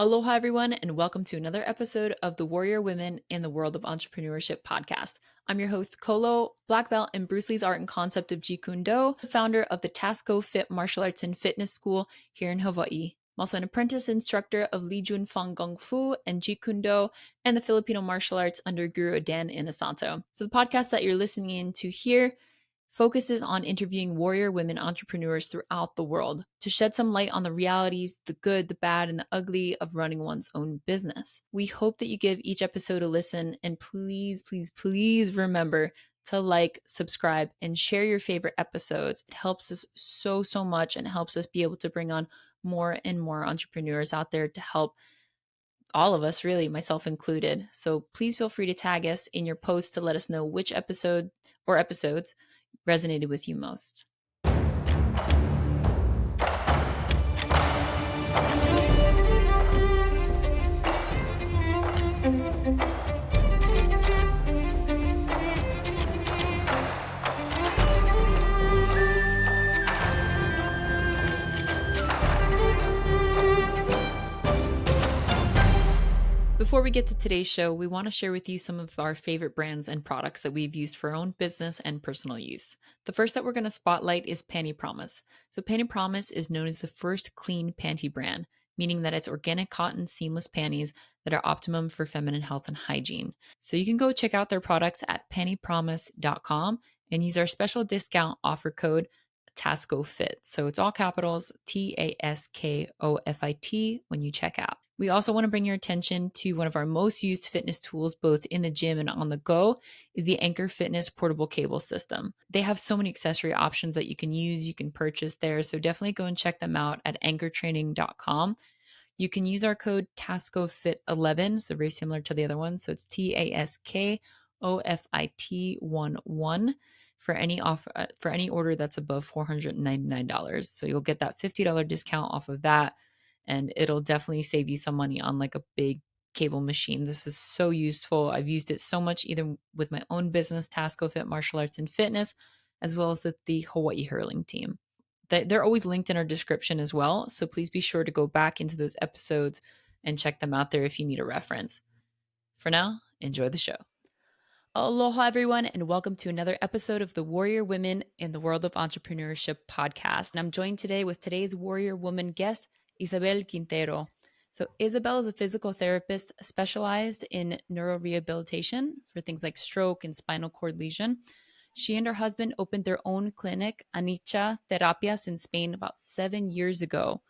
Aloha, everyone, and welcome to another episode of the Warrior Women in the World of Entrepreneurship podcast. I'm your host, Kolo, black belt in Bruce Lee's art and concept of Jeet Kune Do, founder of the Tasco Fit Martial Arts and Fitness School here in Hawaii. I'm also an apprentice instructor of Lee Jun Fang Kung Fu and Jeet Kune Do and the Filipino martial arts under Guru Dan Inosanto. So the podcast that you're listening into here focuses on interviewing warrior women entrepreneurs throughout the world to shed some light on the realities, the good, the bad, and the ugly of running one's own business. We hope that you give each episode a listen, and please, please, please remember to like, subscribe, and share your favorite episodes. It helps us so, so much, and it helps us be able to bring on more and more entrepreneurs out there to help all of us, really, myself included. So please feel free to tag us in your posts to let us know which episode or episodes resonated with you most. Before we get to today's show, we want to share with you some of our favorite brands and products that we've used for our own business and personal use. The first that we're going to spotlight is Panty Promise. So Panty Promise is known as the first clean panty brand, meaning that it's organic cotton seamless panties that are optimum for feminine health and hygiene. So you can go check out their products at pantypromise.com and use our special discount offer code TASCOFIT. So it's all capitals, TASKOFIT when you check out. We also want to bring your attention to one of our most used fitness tools, both in the gym and on the go, is the Anchor Fitness portable cable system. They have so many accessory options that you can use, you can purchase there. So definitely go and check them out at anchortraining.com. You can use our code TASCOFIT11, so very similar to the other one. So it's TASKOFIT11 for any offer for any order that's above $499. So you'll get that $50 discount off of that, and it'll definitely save you some money on like a big cable machine. This is so useful. I've used it so much either with my own business, Tasco Fit Martial Arts and Fitness, as well as with the Hawaii hurling team. They're always linked in our description as well. So please be sure to go back into those episodes and check them out there if you need a reference. For now, enjoy the show. Aloha, everyone, and welcome to another episode of the Warrior Women in the World of Entrepreneurship podcast. And I'm joined today with today's Warrior Woman guest, Isabel Quintero. So Isabel is a physical therapist specialized in neurorehabilitation for things like stroke and spinal cord lesion. She and her husband opened their own clinic, Anicca Terapia, in Spain about 7 years ago.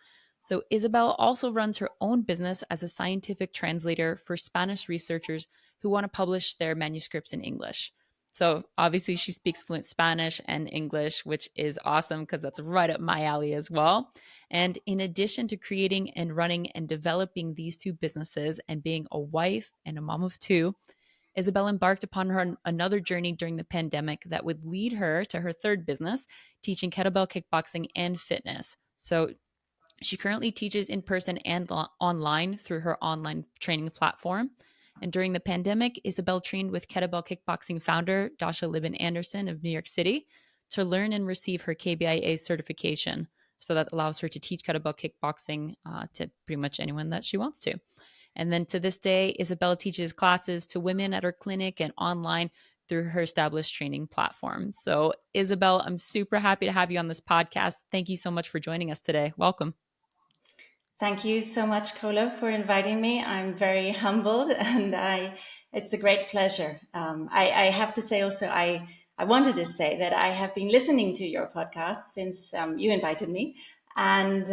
So Isabel also runs her own business as a scientific translator for Spanish researchers who want to publish their manuscripts in English. So obviously she speaks fluent Spanish and English, which is awesome because that's right up my alley as well. And in addition to creating and running and developing these two businesses and being a wife and a mom of two, Isabel embarked upon another journey during the pandemic that would lead her to her third business, teaching kettlebell kickboxing and fitness. So she currently teaches in person and online through her online training platform. And during the pandemic, Isabel trained with kettlebell kickboxing founder Dasha Libin Anderson of New York City to learn and receive her KBIA certification. So that allows her to teach kettlebell kickboxing to pretty much anyone that she wants to. And then to this day, Isabel teaches classes to women at her clinic and online through her established training platform. So, Isabel, I'm super happy to have you on this podcast. Thank you so much for joining us today. Welcome. Thank you so much, Kolo, for inviting me. I'm very humbled, and it's a great pleasure. I have to say also, I wanted to say that I have been listening to your podcast since you invited me, and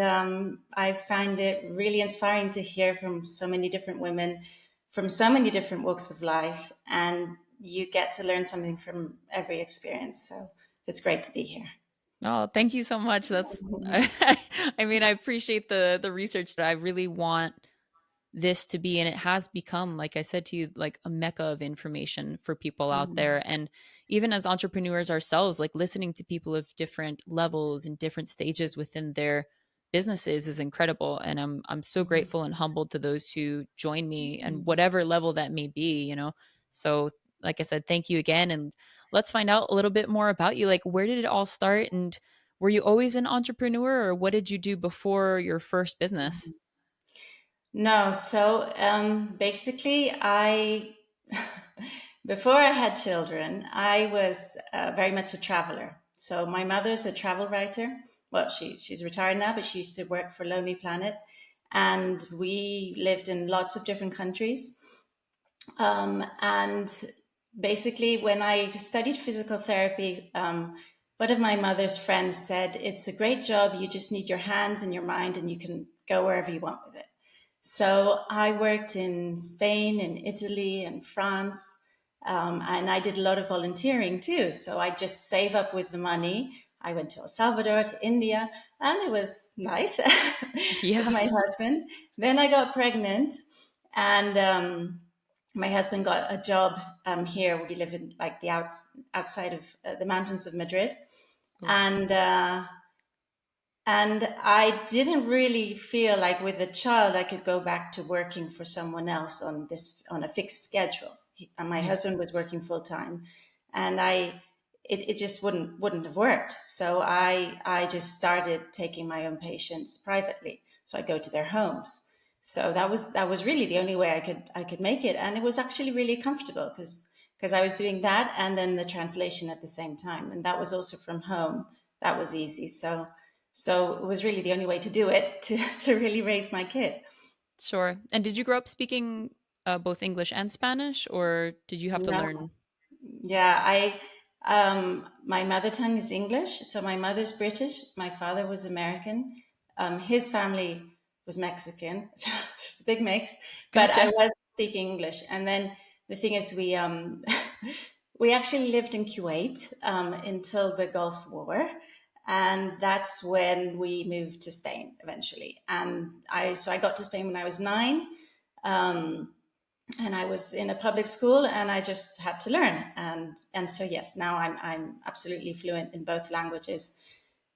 I find it really inspiring to hear from so many different women from so many different walks of life, and you get to learn something from every experience. So it's great to be here. Oh, thank you so much. That's I mean, I appreciate the research that I really want this to be, and it has become, like I said to you, like a mecca of information for people out there. And even as entrepreneurs ourselves, like listening to people of different levels and different stages within their businesses is incredible. And I'm so grateful and humbled to those who join me and whatever level that may be. So like I said, thank you again. And let's find out a little bit more about you. Like, where did it all start? And were you always an entrepreneur, or what did you do before your first business? No, so basically, I before I had children, I was very much a traveler. So my mother's a travel writer. Well, she's retired now, but she used to work for Lonely Planet, and we lived in lots of different countries. And basically, when I studied physical therapy, one of my mother's friends said, "It's a great job. You just need your hands and your mind, and you can go wherever you want with it." So I worked in Spain and Italy and France, and I did a lot of volunteering too. So I just save up with the money. I went to El Salvador, to India, and it was nice with Yeah. my husband. Then I got pregnant, and my husband got a job here. We live in like outside of the mountains of Madrid, Oof. and I didn't really feel like with a child I could go back to working for someone else on a fixed schedule. And my Mhm. husband was working full time, and it just wouldn't have worked. So I just started taking my own patients privately. So I go to their homes. So that was really the only way I could make it, and it was actually really comfortable because I was doing that and then the translation at the same time, and that was also from home. That was easy. So it was really the only way to do it to really raise my kid. Sure. And did you grow up speaking both English and Spanish, or did you have to No, learn? yeah, my mother tongue is English. So my mother's British. My father was American. His family was Mexican. So there's a big mix, but I Gotcha. was speaking English. And then the thing is, we actually lived in Kuwait until the Gulf War. And that's when we moved to Spain eventually. And I got to Spain when I was 9. Um, and I was in a public school, and I just had to learn. And so yes, now I'm absolutely fluent in both languages,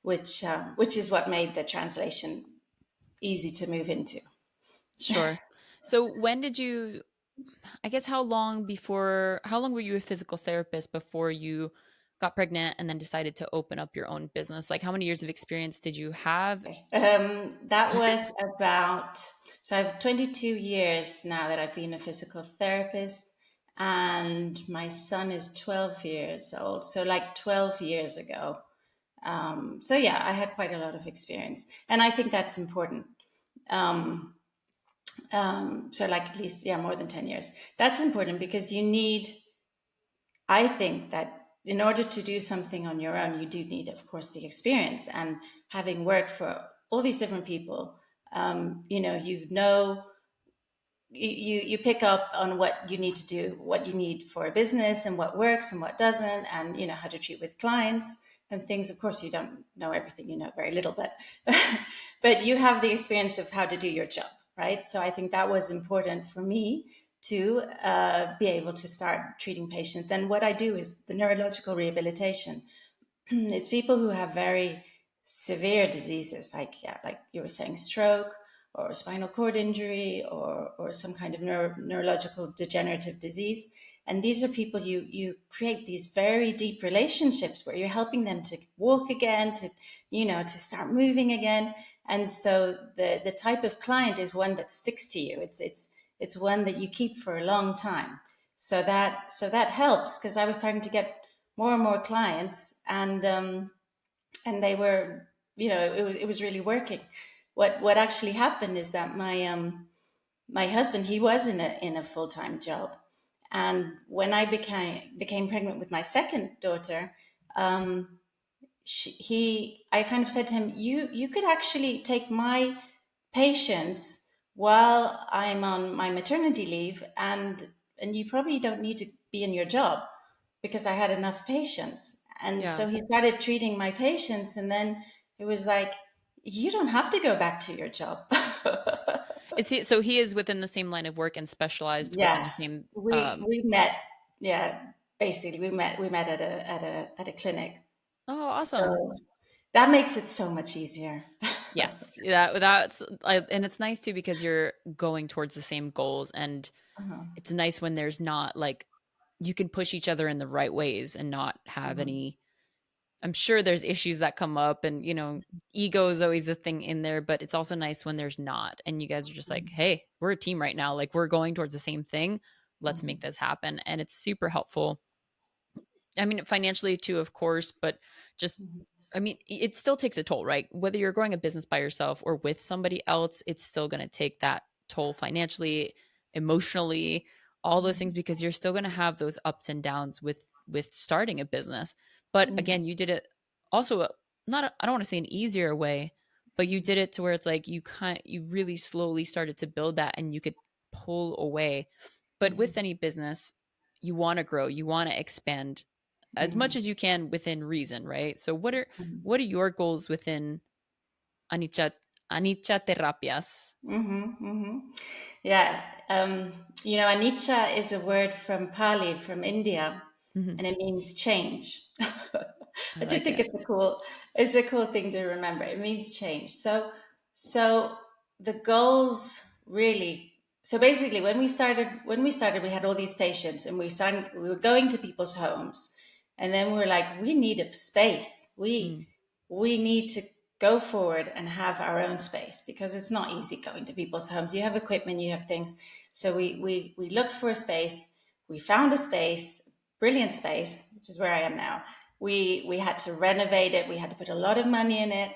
which is what made the translation easy to move into. Sure. So when did you, I guess, how long were you a physical therapist before you got pregnant and then decided to open up your own business? Like, how many years of experience did you have? Okay. That was about, so I have 22 years now that I've been a physical therapist, and my son is 12 years old. So like 12 years ago. So yeah, I had quite a lot of experience, and I think that's important. Um, so like at least, yeah, more than 10 years. That's important because I think that in order to do something on your own, you do need, of course, the experience. And having worked for all these different people, you pick up on what you need to do, what you need for a business, and what works and what doesn't, and how to treat with clients and things. Of course, you don't know everything; you know very little, but but you have the experience of how to do your job, right? So I think that was important for me to be able to start treating patients. Then what I do is the neurological rehabilitation. It's people who have very severe diseases, like, yeah, like you were saying, stroke or spinal cord injury, or some kind of neurological degenerative disease. And these are people you create these very deep relationships where you're helping them to walk again, to start moving again. And so the type of client is one that sticks to you. It's one that you keep for a long time. So that helps, because I was starting to get more and more clients, and they were, it was really working. What actually happened is that my husband, he was in a full-time job, and when I became pregnant with my second daughter, I kind of said to him, you could actually take my patients while I'm on my maternity leave, and you probably don't need to be in your job, because I had enough patients. And Yeah. so he started treating my patients, and then it was like, you don't have to go back to your job. Is he, so he is within the same line of work and specialized within the Yes, same, we met. Yeah, basically we met at a clinic. oh, awesome. So that makes it so much easier. Yes. That's, and it's nice too because you're going towards the same goals, and Uh-huh. it's nice when there's not like, you can push each other in the right ways and not have Mhm. any, I'm sure there's issues that come up, and ego is always a thing in there, but it's also nice when there's not, and you guys are just like, hey, we're a team right now, like we're going towards the same thing, let's make Mhm. this happen. And it's super helpful. I mean, financially too, of course, but just, Mhm. I mean, it still takes a toll, right? Whether you're growing a business by yourself or with somebody else, it's still going to take that toll financially, emotionally, all those things, Mhm. because you're still going to have those ups and downs with starting a business. But Mhm. again, you did it also not, I don't want to say an easier way, but you did it to where it's like you really slowly started to build that, and you could pull away. But with Mhm. any business, you want to grow, you want to expand as much Mhm. as you can within reason, right? So Mhm. what are your goals within Anicca Anicca Terapias? Mhm. Mhm. Yeah. Anicca is a word from Pali, from India, Mhm. and it means change. I I just like think it. it's a cool thing to remember. It means change. So the goals really. So basically, when we started, we had all these patients, and we were going to people's homes, and then we were like, we need a space. Mm, We need to go forward and have our own space, because it's not easy going to people's homes. You have equipment, you have things. So we looked for a space. We found a space, brilliant space, which is where I am now. We had to renovate it. We had to put a lot of money in it.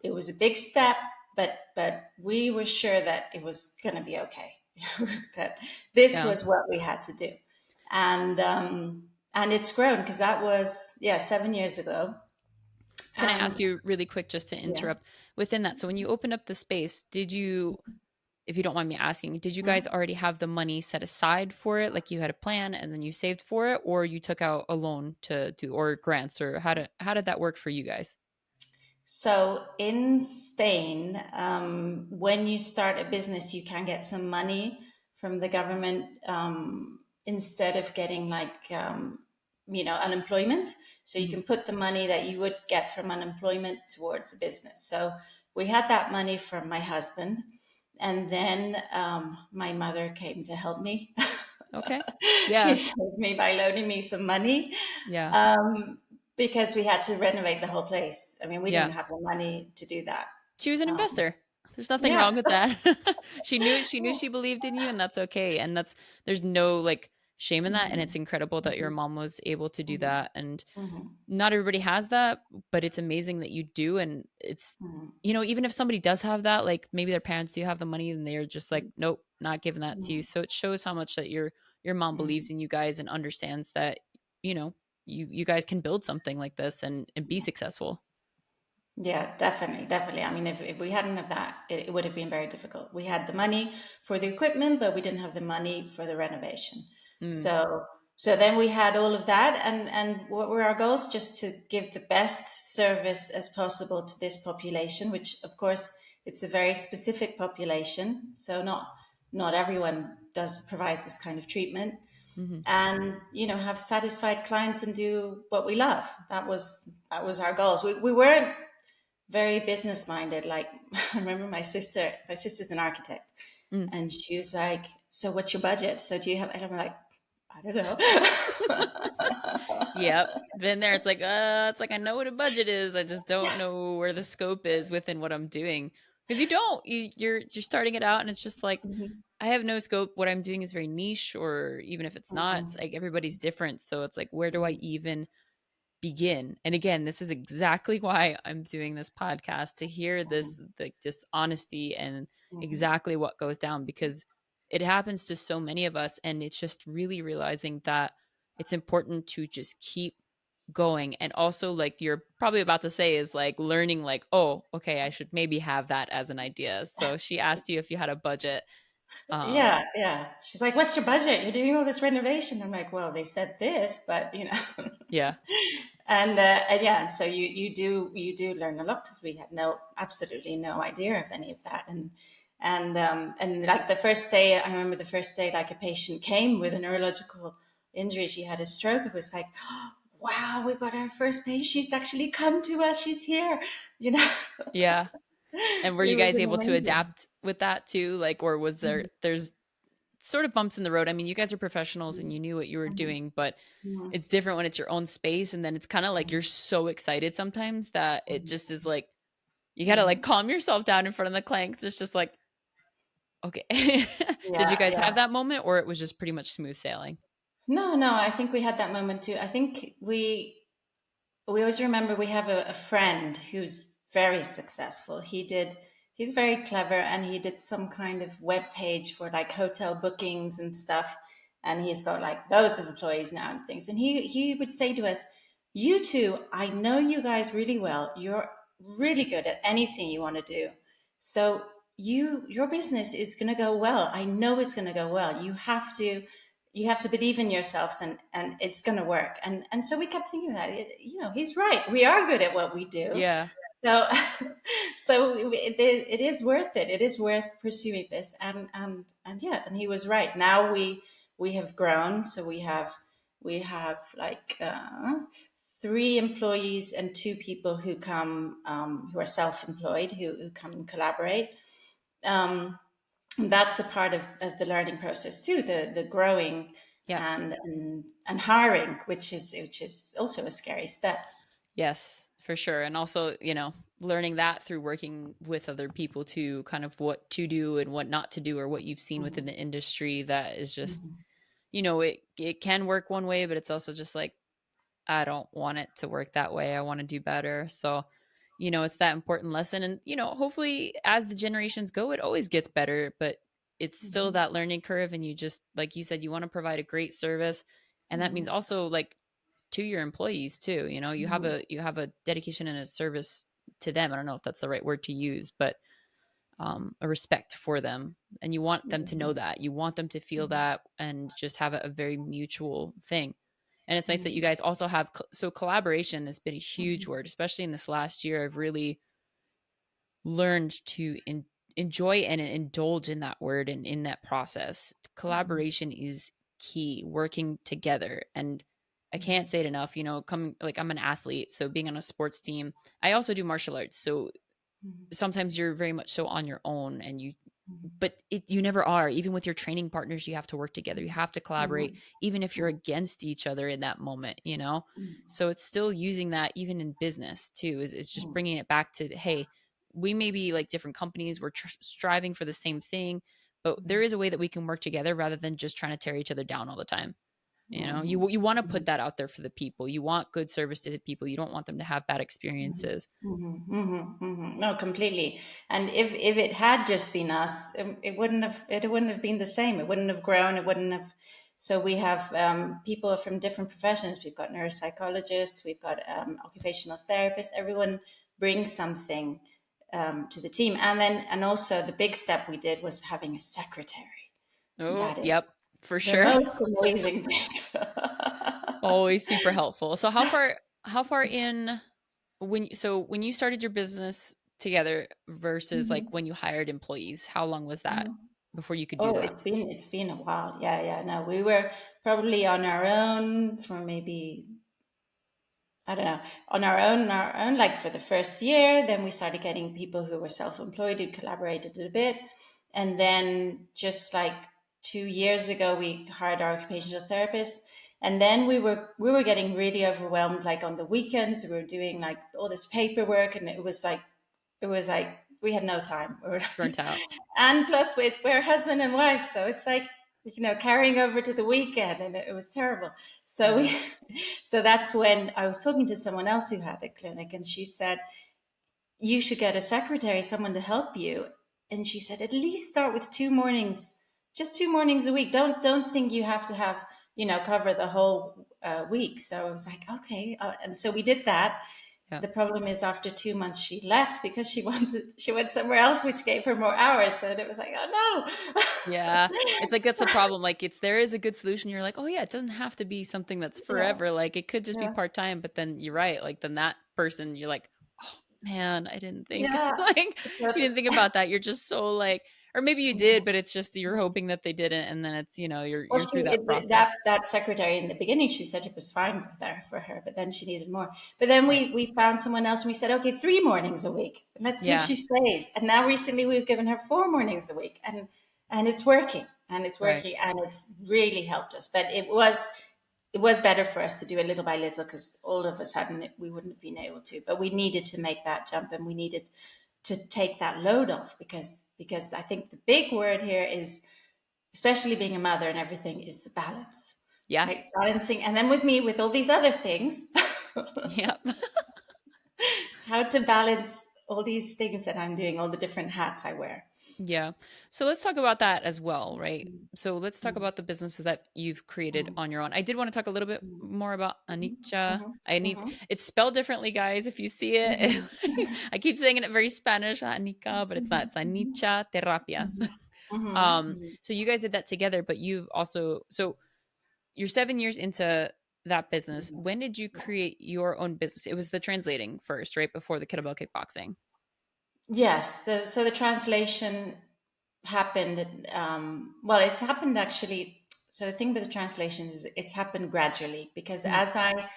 It was a big step, but we were sure that it was going to be okay. That this yeah. was what we had to do, and it's grown, because that was, yeah, 7 years ago. Can I ask And you really quick, just to yeah. interrupt within that? So when you opened up the space, did you, if you don't mind me asking, did you guys Mhm. already have the money set aside for it? Like you had a plan and then you saved for it, or you took out a loan to do, or grants, or how did that work for you guys? So in Spain, when you start a business, you can get some money from the government, instead of getting like, unemployment. So you Mhm. can put the money that you would get from unemployment towards a business. So we had that money from my husband, and then my mother came to help me. Okay. She Yeah. saved me by loaning me some money, Yeah. um, because we had to renovate the whole place. I mean, we Yeah. didn't have the money to do that. She was an Um, investor. There's nothing yeah. wrong with that. She knew she believed in you, and that's okay. And there's no like shame in that, and it's Mhm. incredible that your Mhm. mom was able to do Mhm. that. And Mhm. not everybody has that, but it's amazing that you do. And it's, Mhm. even if somebody does have that, like maybe their parents do have the money and they're just like, nope, not giving that to you. Mhm. So it shows how much that your mom believes Mhm. in you guys and understands that, you know, you guys can build something like this and be successful. Yeah, definitely, definitely. I mean, if we hadn't have that, it would have been very difficult. We had the money for the equipment, but we didn't have the money for the renovation. Mm, So then we had all of that, and what were our goals? Just to give the best service as possible to this population, which of course it's a very specific population. So not everyone does provides this kind of treatment, hmm. and have satisfied clients and do what we love. That was our goals. We weren't very business minded. Like, I remember my sister's an architect, Mm. and she was like, so what's your budget? So do you have, and I'm like, I don't know. Yep. Been there. It's like I know what a budget is. I just don't know where the scope is within what I'm doing. Because you don't. You're starting it out and it's just like Mhm. I have no scope. What I'm doing is very niche, or even if it's not, it's Mhm. like everybody's different. So it's like, where do I Mhm. even begin? And again, this is exactly why I'm doing this podcast, to hear this, like, this honesty and Mhm. exactly what goes down, because it happens to so many of us. And it's just really realizing that it's important to just keep going. And also, like you're probably about to say, is like learning, like, oh, okay, I should maybe have that as an idea. So she asked you if you had a budget. Yeah, um yeah. She's like, "What's your budget? You're doing all this renovation." I'm like, "Well, they said this, but." yeah. And yeah, and so you do learn a lot, because we had absolutely no idea of any of that. And like the first day, I remember the first day, like a patient came with a neurological injury. She had a stroke. It was like, wow, we've got our first patient. She's actually come to us. She's here. You know, Yeah. And were it you was guys able to amazing. adapt with that too? Like, or was there's sort of bumps in the road. I mean, you guys are professionals and you knew what you were Mhm. doing, but Mhm. it's different when it's your own space. And then it's kind of like you're so excited sometimes that it just is like, you got to like Mhm. calm yourself down in front of the clients. It's just like, okay. Did you Yeah, guys have yeah. that moment or it was just pretty much smooth sailing? No, no, I think we had that moment too. I think we always remember we have a friend who's very successful. He's very clever, and he did some kind of web page for like hotel bookings and stuff. And he's got like loads of employees now and things. And he would say to us, "You two, I know you guys really well. You're really good at anything you want to do. So your business is going to go well. I know it's going to go well. You have to believe in yourselves, and it's going to work." And so we kept thinking that, he's right, we are good at what we do. Yeah. So so it is worth it. It is worth pursuing this. And yeah, and he was right. Now we have grown. So we have like 3 employees and 2 people who come, who are self-employed, who come and collaborate. um, that's a part of the learning process too, the growing Yeah. and hiring, which is also a scary step. Yes, for sure. And also, learning that through working with other people too, kind of what to do and what not to do, or what you've seen within the Mhm, industry that is just, mhm, it can work one way, but it's also just like, I don't want it to work that way. I want to do better. So, it's that important lesson. And, hopefully as the generations go, it always gets better, but it's still mhm, that learning curve. And you just, like you said, you want to provide a great service. And that means mhm, also like to your employees too. You have mhm, a dedication and a service to them. I don't know if that's the right word to use, but a respect for them. And you want them to know mhm, that. You want them to feel mhm, that and just have a very mutual thing. And it's nice that you mhm, guys also have, so collaboration has been a huge mhm, word, especially in this last year. I've really learned to enjoy and indulge in that word and in that process. mhm, Collaboration is key, working together. And I can't mhm, say it enough, coming, like, I'm an athlete, so being on a sports team, I also do martial arts. So mhm, sometimes you're very much so on your own, and mhm, but you never are. Even with your training partners, you have to work together. You have to collaborate, mhm, even if you're mhm, against each other in that moment. mhm, So it's still using that even in business too, is just mhm, bringing it back to, hey, we may be like different companies. We're striving for the same thing, but there is a way that we can work together rather than just trying to tear each other down all the time. mhm, You want to put mhm. that out there for the people. You want good service to the people. You don't want them to have bad Mhm, experiences. mhm, mhm, mhm. No, completely. And if it had just been us, it wouldn't have been the same. It wouldn't have grown. It wouldn't have. So we have people from different professions. We've got neuropsychologists. We've got occupational therapists. Everyone brings something to the team. And also the big step we did was having a secretary. Oh, That is yep, for the sure. most amazing thing. Always super helpful. So how far in, when you started your business together versus like Mhm, when you hired employees, how long was that mhm. before you could do Oh, that? it's been a while. Yeah, yeah. No, we were probably on our own for maybe, I don't know, on our own, like for the first year. Then we started getting people who were self-employed who collaborated a bit, and then just like 2 years ago, we hired our occupational therapist. And then we were getting really overwhelmed. Like on the weekends, we were doing like all this paperwork, and it was like we had no time. Burnt out. And plus, we're husband and wife, so it's like carrying over to the weekend, and it was terrible. So Yeah. we, so that's when I was talking to someone else who had a clinic, and she said, "You should get a secretary, someone to help you." And she said, "At least start with 2 mornings, just 2 mornings a week. Don't think you have to have cover the whole week." So I was like, okay, and so we did that. Yeah. The problem is, after 2 months, she left because she went somewhere else, which gave her more hours. So it was like, Yeah. oh It's like that's the problem. Like there is a good solution. You're like, oh yeah, it doesn't have to be something that's no. Yeah, forever. Like it could just be yeah, part-time, but then you're right. Like then that person, you're like, oh man, I didn't think yeah. like you So, didn't think about that. You're just so like, or maybe you did, but it's just you're hoping that they didn't, and then it's, well, you're through that that process. that secretary in the beginning, she said it was fine for her, but then she needed more. But then Right. we found someone else, and we said, okay, 3 mornings a week. Let's see if Yeah. she stays. And now recently, we've given her 4 mornings a week, and it's working. and it's Right. working, and it's really helped us. But it was better for us to do it little by little, because all of a sudden we wouldn't have been able to. But we needed to make that jump, and we needed to take that load off, because I think the big word here is, especially being a mother and everything, is the balance, Yeah. like balancing. And then with me, with all these other things, Yep. how to balance all these things that I'm doing, all the different hats I wear. Yeah. So let's talk about that as well, right? So let's talk about the businesses that you've created Mhm, on your own. I did want to talk a little bit mhm, more about Anicca. mhm, I need mhm, it's spelled differently, guys. If you see it, mhm, I keep saying it very Spanish, Anicca, but it's not. It's mhm, Anicca Terapia. mhm, mhm. So you guys did that together, but you're 7 years into that business. Mhm. When did you create your own business? It was the translating first, right before the kettlebell kickboxing. Yes, so the translation happened. Well, it's happened actually. So the thing with the translations is it's happened gradually, because Mm,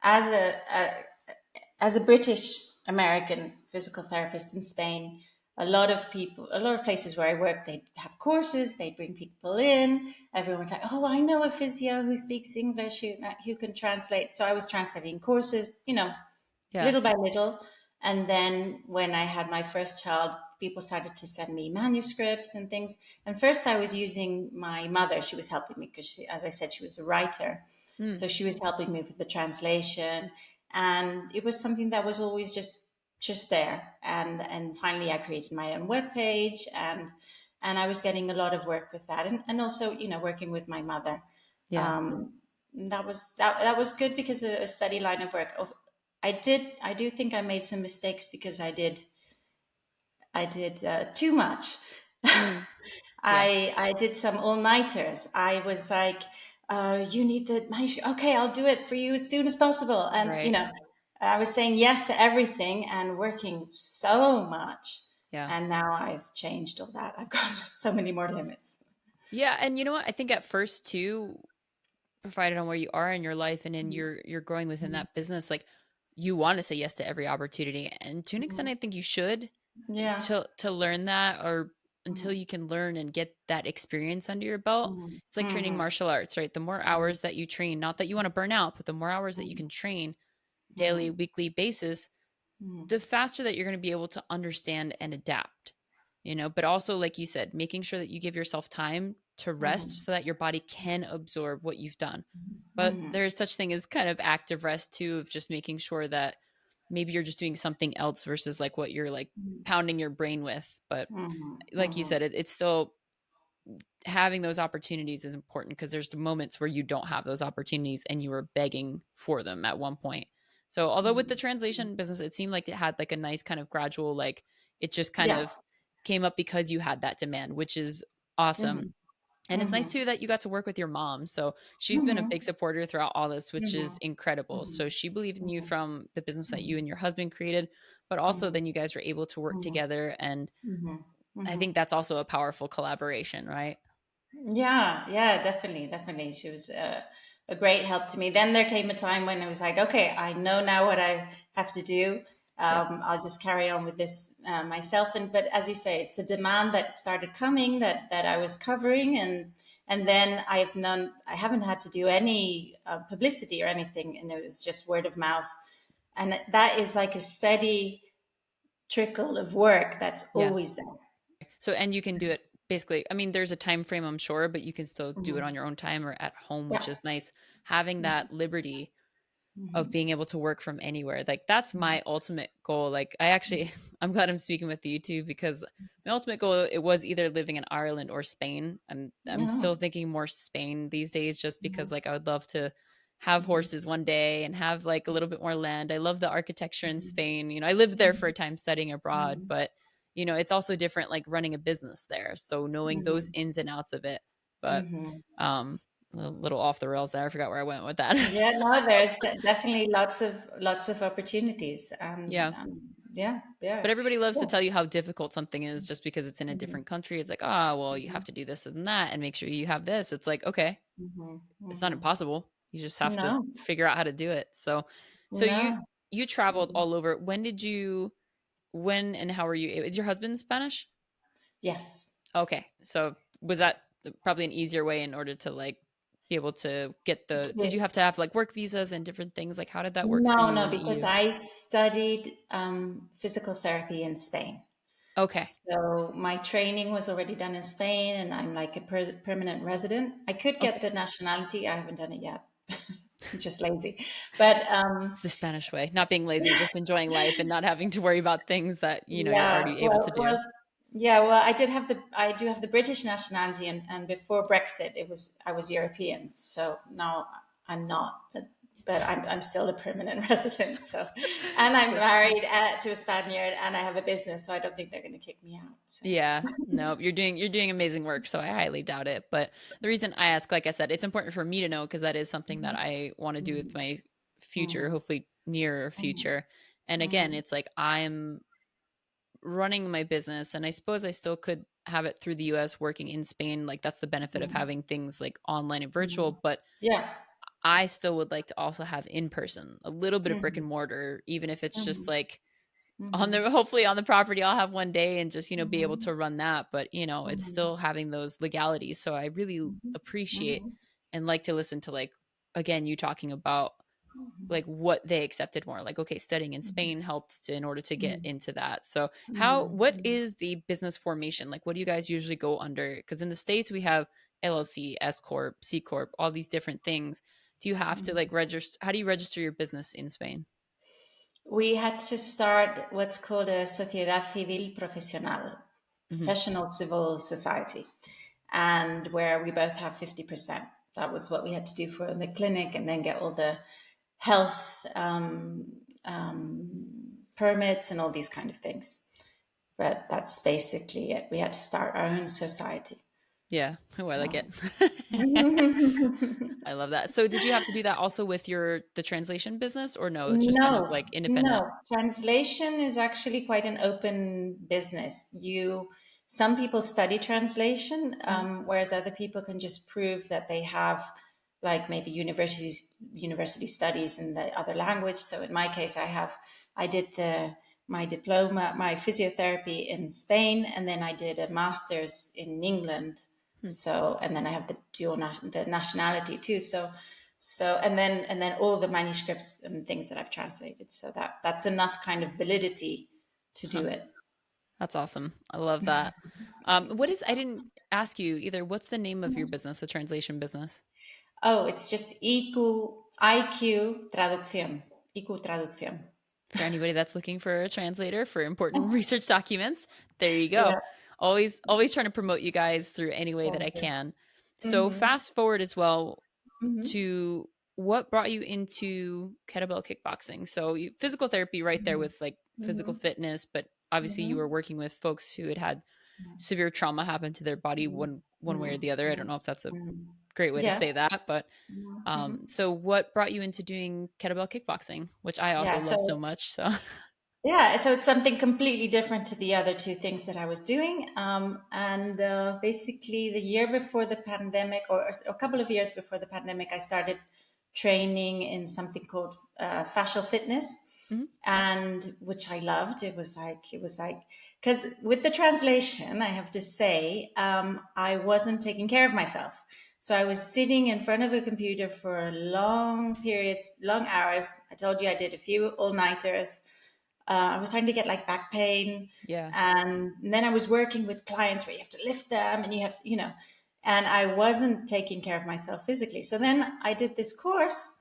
as a British American physical therapist in Spain, a lot of places where I work, they have courses, they bring people in. Everyone's like, "Oh, I know a physio who speaks English, who can translate." So I was translating courses, yeah. little by little. And then when I had my first child, people started to send me manuscripts and things. And first I was using my mother. She was helping me because, as I said, she was a writer. Mm, So she was helping me with the translation. And it was something that was always just there. And finally I created my own webpage, and I was getting a lot of work with that. And also, working with my mother. yeah. That was good, because a steady line of work. I do think I made some mistakes, because I did too much. Mm, yeah. I did some all nighters. I was like, "You need the manuscript. Okay, I'll do it for you as soon as possible." And Right. I was saying yes to everything and working so much. Yeah. And now I've changed all that. I've got so many more limits. Yeah. And you know what? I think at first too, provided on where you are in your life and in you're growing within Mhm. that business, like you want to say yes to every opportunity. And to an extent, Mhm. I think you should Yeah. to learn that or until Mhm. you can learn and get that experience under your belt. Mhm. It's like training Mhm. martial arts, right? The more Mhm. hours that you train, not that you want to burn out, but the more hours that you can train daily, Mhm. weekly basis, Mhm. the faster that you're going to be able to understand and adapt, but also, like you said, making sure that you give yourself time to rest Mhm. so that your body can absorb what you've done. But Mhm. there is such thing as kind of active rest too, of just making sure that maybe you're just doing something else versus like what you're like pounding your brain with. But Mhm. like you Mhm. said, it's still having those opportunities is important because there's the moments where you don't have those opportunities and you were begging for them at one point. So although with the Mhm. translation business, it seemed like it had like a nice kind of gradual, like it just kind Yeah. of came up because you had that demand, which is awesome. Mhm. And it's nice Mhm. too that you got to work with your mom. So she's been a Mhm. big supporter throughout all this, which is Mhm. incredible. Mhm. So she believed in you Mhm. from the business that you Mhm. and your husband created, but also Mhm. then you guys were able to work Mhm. together. And Mhm. I Mhm. think that's also a powerful collaboration, right? Yeah, yeah, definitely, definitely. She was a great help to me. Then there came a time when I was like, okay, I know now what I have to do. Yep. I'll just carry on with this myself. But as you say, it's a demand that started coming, that I was covering, and then I haven't had to do any publicity or anything, and it was just word of mouth, and that is like a steady trickle of work that's Yeah. always there. So and you can do it basically. I mean, there's a time frame, I'm sure, but you can still do it on Mhm. your own time or at home, which Yeah. is nice. Having that liberty of Mhm. being able to work from anywhere. Like that's Mhm. my ultimate goal. Like I actually I'm glad I'm speaking with you too because my ultimate goal it was either living in Ireland or Spain. I'm still Oh. thinking more Spain these days just because Mhm. like I would love to have Mhm. horses one day and have like a little bit more land. I love the architecture in Mhm. Spain. I lived there for a Mhm. time studying abroad, Mhm. but it's also different like running a business there. So knowing those Mhm. ins and outs of it. But Mhm. um a little off the rails there. I forgot where I went with that. Yeah, no, there's definitely lots of opportunities, and Yeah. yeah, But yeah, everybody loves to yeah. tell you how difficult something is just because it's in a Mhm. different country. It's like, oh, well, you have Mhm. to do this and that and make sure you have this. It's like, okay, Mhm. it's not Mhm. impossible. You just have to No, figure out how to do it. So you no. you traveled Mhm. all over. When and how are you? Is your husband Spanish? Yes. Okay. So was that probably an easier way in order to like be able to get the, did you have to have like work visas and different things? Like how did that work for No, you no, in the because EU? I studied physical therapy in Spain. Okay. So my training was already done in Spain, and I'm like a permanent resident. I could get Okay. the nationality. I haven't done it yet. I'm just lazy. But It's the Spanish way, not being lazy, just enjoying life and not having to worry about things that, you know, you're yeah, already able to do. yeah. Well, I do have the British nationality, and before Brexit, I was European. So now I'm not, but I'm still a permanent resident. So, and I'm Yeah. married to a Spaniard, and I have a business, so I don't think they're going to kick me out. So. Yeah, no, you're doing amazing work, so I highly doubt it. But the reason I ask, like I said, it's important for me to know because that is something that I want to do with my future, Mhm, hopefully near mhm, future. And again, mhm, it's like I'm running my business, and I suppose I still could have it through the US working in Spain. Like that's the benefit of mhm, having things like online and mhm. virtual, but Yeah. I still would like to also have in person, a little bit of brick and Mhm, mortar, even if it's just mhm, like on mhm, the, hopefully on the property I'll have one day and just, be able mhm, to run that. But, it's mhm, still having those legalities. So I really mhm, appreciate mhm, and like to listen to like, again, you talking about like what they accepted more. Like, okay, studying in Spain helped to in order to get mhm, into that. So what mhm, is the business formation? Like what do you guys usually go under? Because in the States we have LLC, S Corp, C Corp, all these different things. Do you have to mhm. like register? How do you register your business in Spain? We had to start what's called a Sociedad Civil Profesional, Hmm. professional civil society, and where we both have 50%. That was what we had to do for the clinic, and then get all the health permits and all these kind of things. But that's basically it. We had to start our own society. Yeah. Oh, I like it. Um, I love that. So did you have to do that also with the translation business or no? It's just kind of No, like independent. no. Translation is actually quite an open business. Some people study translation, Mhm. whereas other people can just prove that they have, like maybe university studies in the other language. So in my case, I did my diploma, my physiotherapy in Spain, and then I did a master's in England. Hmm. So, and then I have the nationality too. So and then all the manuscripts and things that I've translated. So that's enough kind of validity to Huh. do it. That's awesome. I love that. I didn't ask you either. What's the name of your business, the translation business? Oh, it's just IQ Traducción. IQ Traducción. For anybody that's looking for a translator for important research documents, there you go. Yeah. Always trying to promote you guys through any way that I Thank you. can. So Mm-hmm. fast forward as well Mm-hmm. to what brought you into kettlebell kickboxing. So physical therapy right there with like physical Mm-hmm. fitness, but obviously you were Mm-hmm. working with folks who had severe trauma happen to their body one way or the other. I don't know if that's a Mm-hmm. great way to Yeah. say that, but Mm-hmm. so what brought you into doing kettlebell kickboxing, which I also Yeah. love so much. So So it's something completely different to the other two things that I was doing. And basically, the year before the pandemic, or a couple of years before the pandemic, I started training in something called fascial fitness, mhm, and which I loved. It was like, because with the translation, I have to say, I wasn't taking care of myself. So I was sitting in front of a computer for long periods, long hours. I told you I did a few all-nighters. I was starting to get like back pain. yeah, And then I was working with clients where you have to lift them and and I wasn't taking care of myself physically. So then I did this course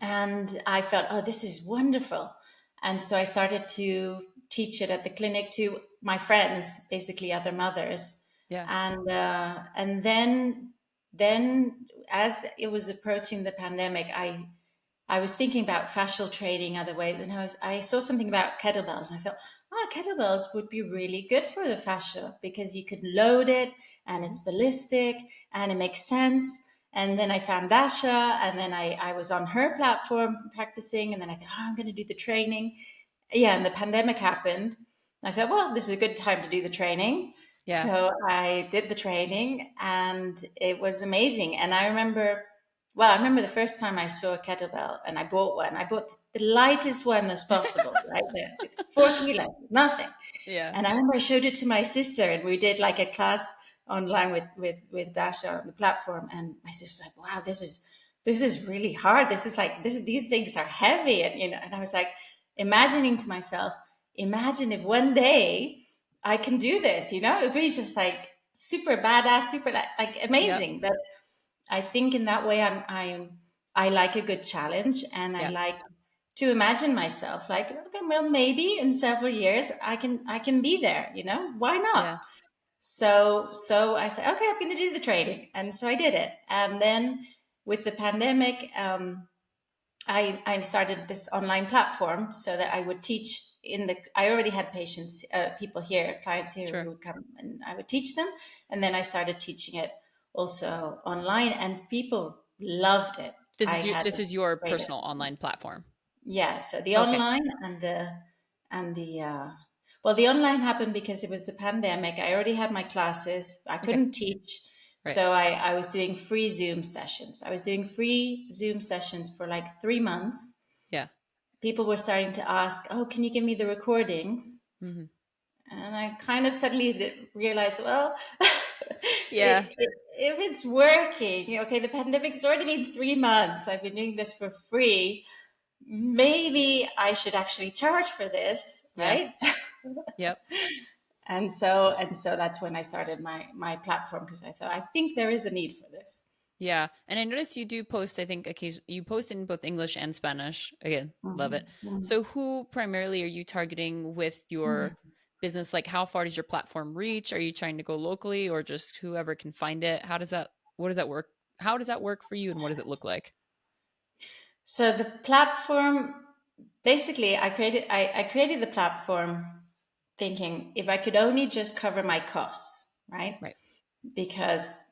and I felt, oh, this is wonderful. And so I started to teach it at the clinic to my friends, basically other mothers. yeah, And then as it was approaching the pandemic, I was thinking about fascial training other ways, and I saw something about kettlebells, and I thought, oh, kettlebells would be really good for the fascia because you could load it, and mhm, it's ballistic, and it makes sense. And then I found Dasha, and then I was on her platform practicing, and then I thought, oh, I'm going to do the training. Yeah, and the pandemic happened. I said, well, this is a good time to do the training. yeah. So I did the training, and it was amazing. And I remember the first time I saw a kettlebell and I bought one. I bought the lightest one as possible, right? It's 4 kilos, nothing. Yeah. And I remember I showed it to my sister and we did like a class online with Dasha on the platform, and my sister's like, "Wow, this is really hard. This is like these things are heavy," and and I was like, imagining to myself, imagine if one day I can do this. It'd be just like super badass, super like Yep. amazing. But I think in that way, I like a good challenge, and I Yep. like to imagine myself like, okay, well, maybe in several years I can be there. Why not? Yeah. So I said, okay, I'm going to do the trading, and so I did it. And then with the pandemic, I started this online platform so that I would teach I already had patients, people here, clients here who Sure. would come, and I would teach them. And then I started teaching it also online, and people loved it. I had This is your great, personal online platform. yeah. So the Okay. online and the well, the online happened because it was the pandemic. I already had my classes. I Okay. couldn't teach. Right. So I was doing free Zoom sessions. I was doing free Zoom sessions for like 3 months. Yeah. People were starting to ask, "Oh, can you give me the recordings?" Hmm. And I kind of suddenly realized, well, Yeah. if it's working, okay, the pandemic's already been 3 months. I've been doing this for free. Maybe I should actually charge for this, Yeah. right? Yep. And so that's when I started my platform, because I thought, I think there is a need for this. Yeah. And I noticed you do post, I think, occasion you post in both English and Spanish. Again, love it. So who primarily are you targeting with your business? Like how far does your platform reach? Are you trying to go locally or just whoever can find it? What does that work? How does that work for you and what does it look like? So the platform, basically, I created the platform thinking if I could only just cover my costs, right? Right. Because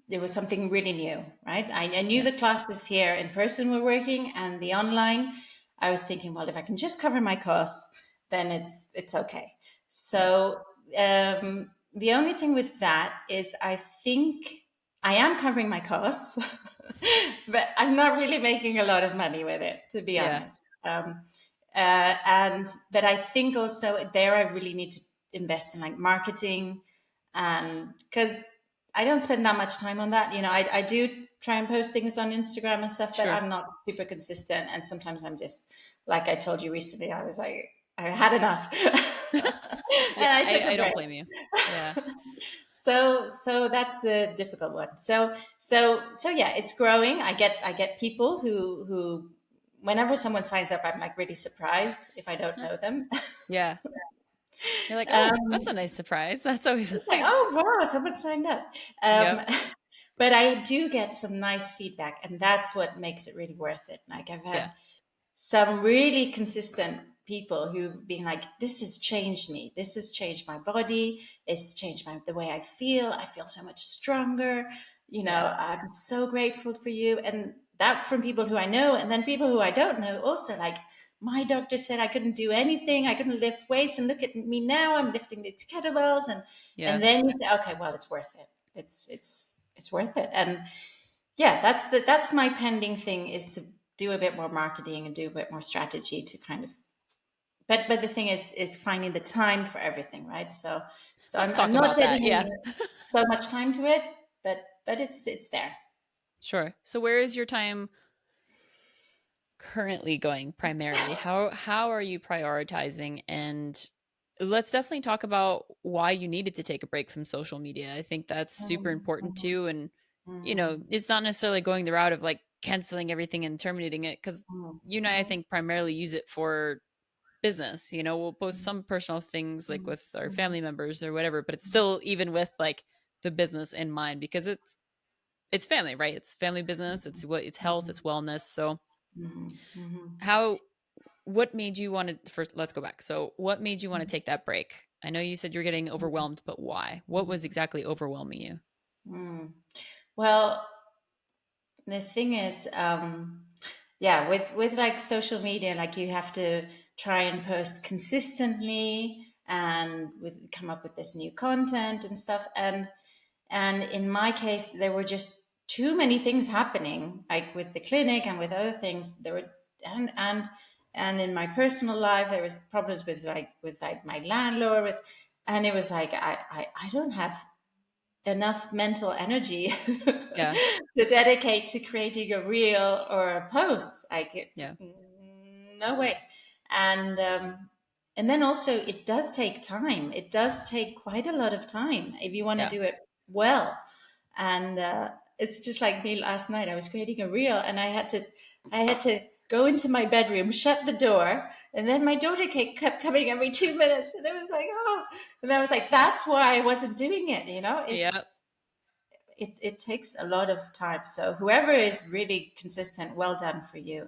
there was something really new, right? I knew Yeah. the classes here in person were working, and the online, I was thinking, well, if I can just cover my costs, then it's okay. Yeah. So the only thing with that is I think I am covering my costs, but I'm not really making a lot of money with it, to be Yeah. honest. And but I think also there I really need to invest in like marketing, and because I don't spend that much time on that. I do try and post things on Instagram and stuff, but Sure. I'm not super consistent. And sometimes I'm just, like I told you recently, I was like, I had enough. Yeah, And I took a I don't break. blame you. Yeah. So that's the difficult one. So yeah, it's growing. I get people who whenever someone signs up, I'm like really surprised if I don't Huh. know them. Yeah. You're like, oh, that's a um, nice surprise. That's always It's like, oh wow, someone signed up. Yep. Um, but I do get some nice feedback, and that's what makes it really worth it. Like I've Yeah. had some really consistent people who've been like, this has changed me. This has changed my body. It's changed the way I feel. I feel so much stronger. Yeah. I'm so grateful for you. And that from people who I know, and then people who I don't know also, like, my doctor said I couldn't do anything. I couldn't lift weights, and look at me now. I'm lifting these kettlebells, and Yeah. and then you say, okay, well, it's worth it. It's worth it. And yeah, that's my pending thing, is to do a bit more marketing and do a bit more strategy to kind of. But the thing is finding the time for everything, right? So Let's I'm talk not about that. dedicating Yeah. so much time to it, but it's there. Sure. So where is your time currently going primarily? How are you prioritizing? And let's definitely talk about why you needed to take a break from social media. I think that's super Mhm, important mhm, too. And mhm, it's not necessarily going the route of like canceling everything and terminating it because mhm, you and I think primarily use it for business. We'll post mhm, some personal things like mhm, with our mhm, family members or whatever, but it's still even with like the business in mind because it's family, right? It's family business. It's health, it's wellness. So mhm, mhm, how what made you want to first let's go back. So what made you want to take that break? I know you said you're getting overwhelmed, but why? What was mhm, exactly overwhelming you? mhm. Well, the thing is, yeah, with like social media, like you have to try and post consistently, and with come up with this new content and stuff. And in my case, there were just too many things happening, like with the clinic and with other things. There were and in my personal life, there was problems with like my landlord, and it was like I don't have enough mental energy Yeah. to dedicate to creating a reel or a post. Yeah. No way. And and then also it does take time. It does take quite a lot of time if you want to Yeah. do it well. And it's just like me last night. I was creating a reel, and I had to go into my bedroom, shut the door, and then my daughter kept coming every 2 minutes, and it was like, oh, and I was like, that's why I wasn't doing it. Yeah. It takes a lot of time. So whoever is really consistent, well done for you.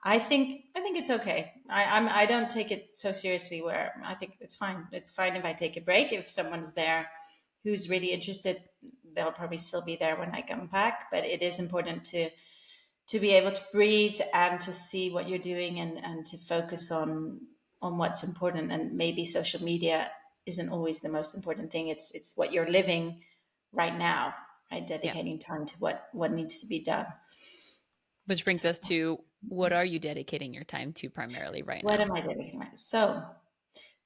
I think it's okay. I don't take it so seriously. Where I think it's fine. It's fine if I take a break. If someone's there who's really interested, they'll probably still be there when I come back. But it is important to be able to breathe and to see what you're doing, and to focus on what's important. And maybe social media isn't always the most important thing. It's what you're living right now, right? Yeah. Dedicating time to what needs to be done. Which brings us to, what are you dedicating your time to primarily right What now? am I dedicating my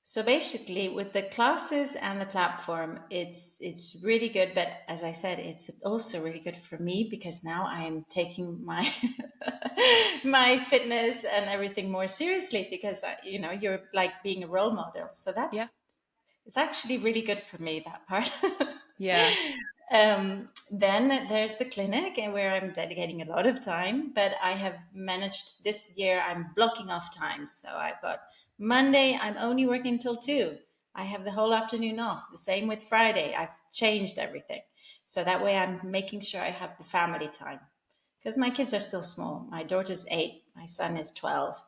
so basically, with the classes and the platform, it's really good. But as I said, it's also really good for me because now I'm taking my my fitness and everything more seriously, because you're like being a role model. So Yeah. it's actually really good for me, that part. Yeah. Then there's the clinic, and where I'm dedicating a lot of time, but I have managed this year, I'm blocking off time. So I've got Monday, I'm only working till 2. I have the whole afternoon off. The same with Friday. I've changed everything. So that way I'm making sure I have the family time, because my kids are still small. My daughter's 8, my son is 12,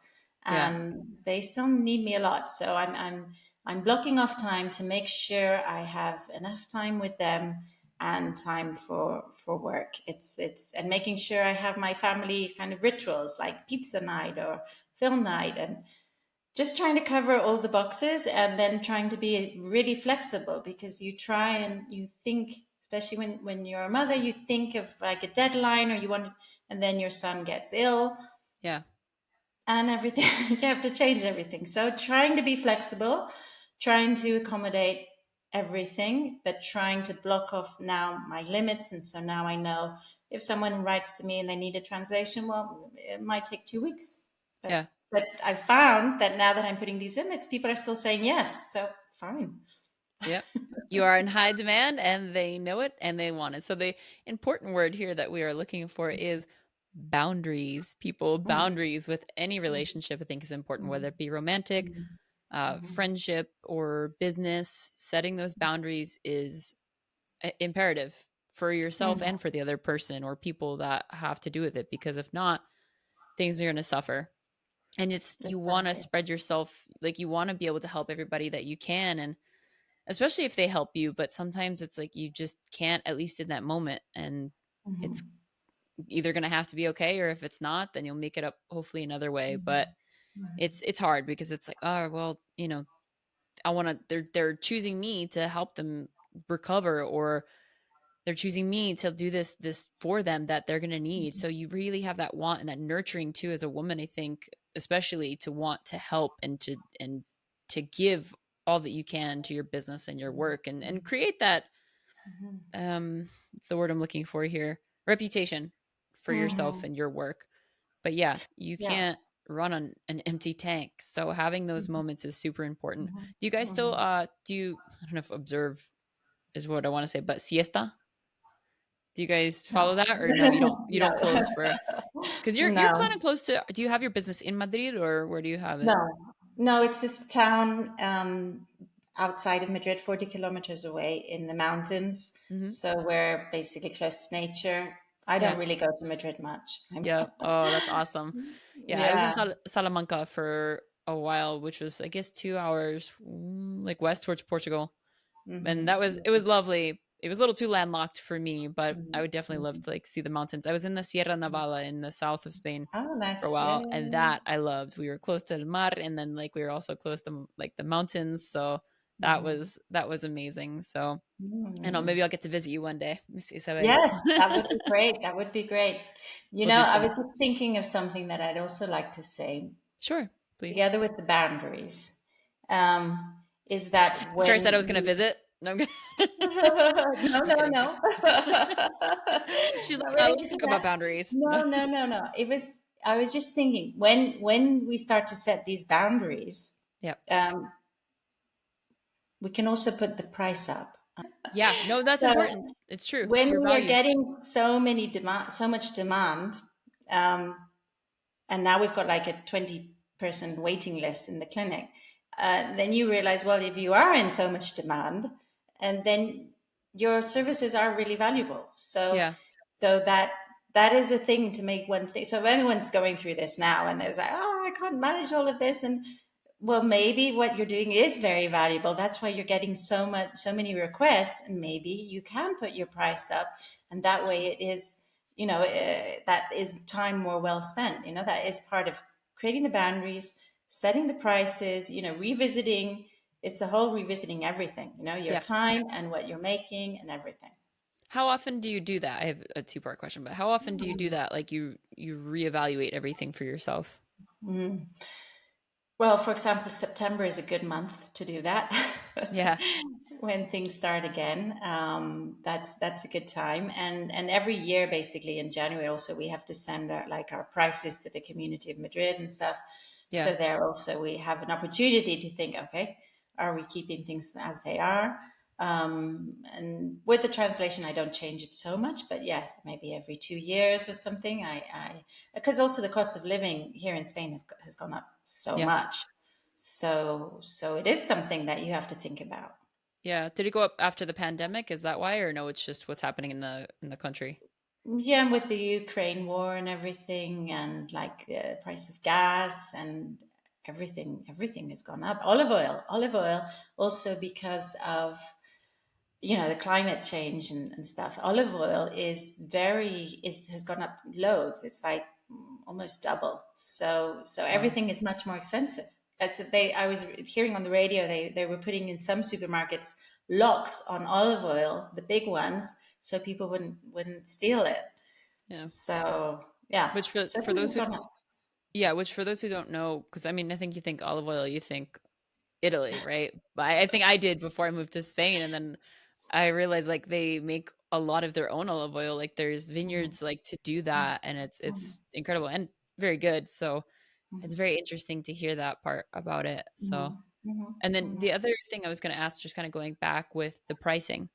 Yeah. and they still need me a lot. So I'm blocking off time to make sure I have enough time with them and time for work. It's and making sure I have my family kind of rituals like pizza night or film night, and just trying to cover all the boxes, and then trying to be really flexible, because you try and you think, especially when you're a mother, you think of like a deadline, or you want, and then your son gets ill Yeah. and everything. You have to change everything. So trying to be flexible, trying to accommodate everything, but trying to block off now my limits. And so now I know, if someone writes to me and they need a translation, well, it might take 2 weeks. Yeah. But I found that now that I'm putting these limits, people are still saying yes. So fine. Yep. You are in high demand and they know it and they want it. So the important word here that we are looking for is boundaries. People, Mm, boundaries with any mm, relationship, I think is important, whether mm, it be romantic, mm, mhm, friendship, or business. Setting those boundaries is imperative for yourself mm. and for the other person or people that have to do with it. Because if not, things are going to suffer. And it's, you want to Exactly. spread yourself, like you want to be able to help everybody that you can. And especially if they help you, but sometimes it's like you just can't, at least in that moment, and it's Mhm, either going to have to be okay, or if it's not, then you'll make it up hopefully another way. But mhm, mhm, it's hard because it's like, oh well, I want to, they're choosing me to help them recover, or they're choosing me to do this for them that they're going to need. So you really have that want and that nurturing too as a woman, I think, especially to want to help and to give all that you can to your business and your work, and create that, mhm, it's the word I'm looking for here, reputation for yourself mhm. and your work. But yeah, you Yeah. can't run on an empty tank. So having those Mhm, moments is super important. mhm, Do you guys still mhm. do you, I don't know if observe is what I want to say, but siesta? Do you guys follow that, or no? You don't No. close for, because you're No. kind of close to. Do you have your business in Madrid, or where do you have it? No. No, it's this town outside of Madrid, 40 kilometers away in the mountains. Hmm. So we're basically close to nature. I don't Yeah, really go to Madrid much. yeah. Oh, that's awesome. Yeah, I was in Yeah. Salamanca for a while, which was, I guess, 2 hours like west towards Portugal, and Hmm. it was lovely. It was a little too landlocked for me, but I would definitely love Hmm. to like see the mountains. I was in the Sierra Navala in the south of Spain Oh, for a nice. Yeah, while, yeah, and yeah. that I loved. We were close to the mar, and then like we were also close to like the mountains, so Hmm. that was amazing. So I know, Hmm. maybe I'll get to visit you one day, Miss Isabel. Yes, that would be great. That would be great. We'll do I so. was just thinking of something that I'd also like to say, Sure, please. together with the boundaries, is that After I said I when was going to you, visit. No, I'm No, I'm no, kidding. no. She's Not like, related let's to talk about that. boundaries. No. No, no, no, no. It was. I was just thinking when we start to set these boundaries, Yeah. um, we can also put the price up. Yeah. No, that's So important. It's true. when You're we are valued. getting so much demand, um, and now we've got like a 20-person waiting list in the clinic, then you realize, well, if you are in so much demand, and then your services are really valuable. So, Yeah. that is a thing to make one thing. So if anyone's going through this now and there's like, oh, I can't manage all of this, and well, maybe what you're doing is very valuable. That's why you're getting so many requests, and maybe you can put your price up, and that way it is, that is time more well spent. That is part of creating the boundaries, setting the prices. Revisiting. It's a whole revisiting everything. Your Yeah. time and what you're making and everything. How often do you do that? I have a two-part question, but how often do you do that? Like you reevaluate everything for yourself? Mm. Well, for example, September is a good month to do that. Yeah. When things start again, that's a good time. And every year, basically in January, also we have to send our prices to the community of Madrid and stuff. Yeah. So there also we have an opportunity to think, okay, are we keeping things as they are? And with the translation, I don't change it so much, but yeah, maybe every 2 years or something. Because also the cost of living here in Spain has gone up so Yeah. much. So it is something that you have to think about. Yeah. Did it go up after the pandemic? Is that why, or no, it's just what's happening in the country? Yeah, and with the Ukraine war and everything, and like the price of gas and everything has gone up. Olive oil, also because of the climate change and stuff. Olive oil has gone up loads. It's like almost double. So Wow. everything is much more expensive. That's what they. I was hearing on the radio. They were putting in some supermarkets locks on olive oil, the big ones, so people wouldn't steal it. Yeah. So yeah, Which so for things those have who gone up. yeah, which for those who don't know, because I mean, I think you think olive oil, you think Italy, right? But I think I did before I moved to Spain, and then I realized like they make a lot of their own olive oil. Like there's Mhm, vineyards like to do that, and it's mhm, incredible and very good. So it's mhm, very interesting to hear that part about it. So, mhm, mhm, and then mhm, the other thing I was going to ask, just kind of going back with the pricing,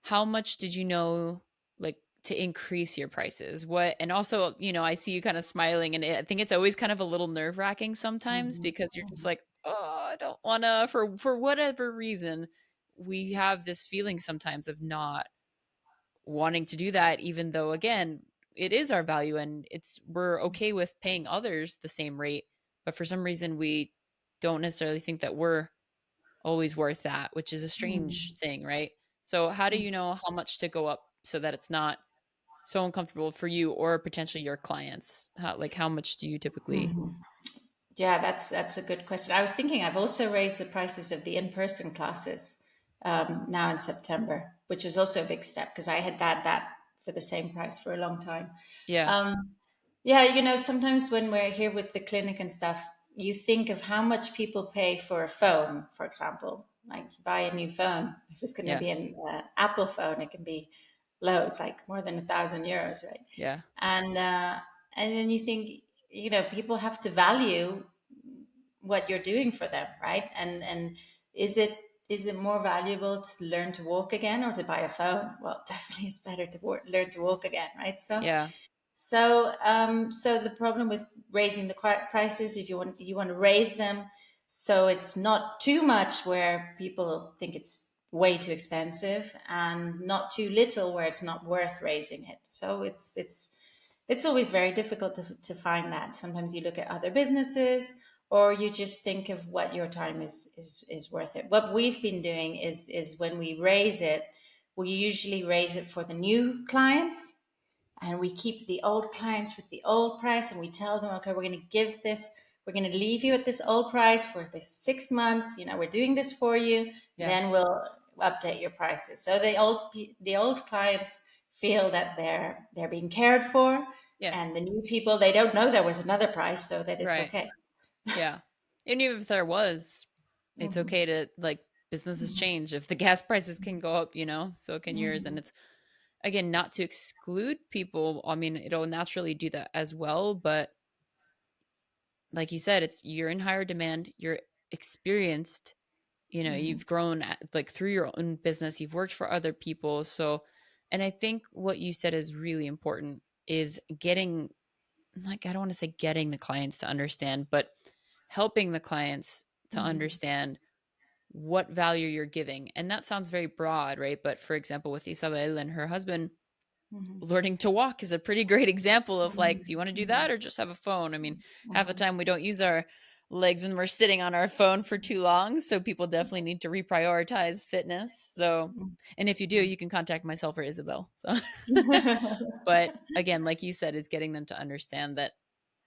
how much did you know, like, to increase your prices? What, and also, I see you kind of smiling, and I think it's always kind of a little nerve wracking sometimes mhm, because you're just mhm, like, oh, I don't want to, for whatever reason, we have this feeling sometimes of not wanting to do that, even though, again, it is our value and we're okay with paying others the same rate. But for some reason, we don't necessarily think that we're always worth that, which is a strange mhm, thing, right? So how do mhm, you know how much to go up so that it's not so uncomfortable for you or potentially your clients? How much do you typically? mhm. Yeah, that's a good question. I was thinking I've also raised the prices of the in-person classes now in September, which was also a big step because I had that for the same price for a long time. Yeah, Um, yeah, sometimes when we're here with the clinic and stuff, you think of how much people pay for a phone, for example. Like you buy a new phone, if it's going to yeah, be an Apple phone, it can be loads, like more than €1,000, right? yeah, And then you think, people have to value what you're doing for them, right? And is it more valuable to learn to walk again or to buy a phone? Well, definitely it's better to learn to walk again, right? yeah, So the problem with raising the prices, if you want to raise them, so it's not too much where people think it's way too expensive, and not too little where it's not worth raising it. So it's always very difficult to find that. Sometimes you look at other businesses, or you just think of what your time is worth it. What we've been doing is when we raise it, we usually raise it for the new clients, and we keep the old clients with the old price, and we tell them, okay, we're going to leave you at this old price for this 6 months. We're doing this for you. yeah. Then we'll update your prices. So the old clients feel that they're being cared for, Yes, and the new people, they don't know there was another price, so that it's right. okay. Yeah. And even if there was, it's Hmm. okay to like businesses Mhm. change. If the gas prices can go up, so can yours. And Mhm. it's, again, not to exclude people. I mean, it'll naturally do that as well. But like you said, you're in higher demand, you're experienced, Mhm. you've grown like through your own business, you've worked for other people. So, and I think what you said is really important is getting, like, I don't want to say getting the clients to understand, but helping the clients to Mhm. understand what value you're giving. And that sounds very broad, right? But for example, with Isabel and her husband, Mhm. learning to walk is a pretty great example of like, do you Mhm. want to do that Mhm. or just have a phone? I mean, half the Mhm. time we don't use our legs when we're sitting on our phone for too long. So people definitely need to reprioritize fitness. So, and if you do, you can contact myself or Isabel. So, but again, like you said, is getting them to understand that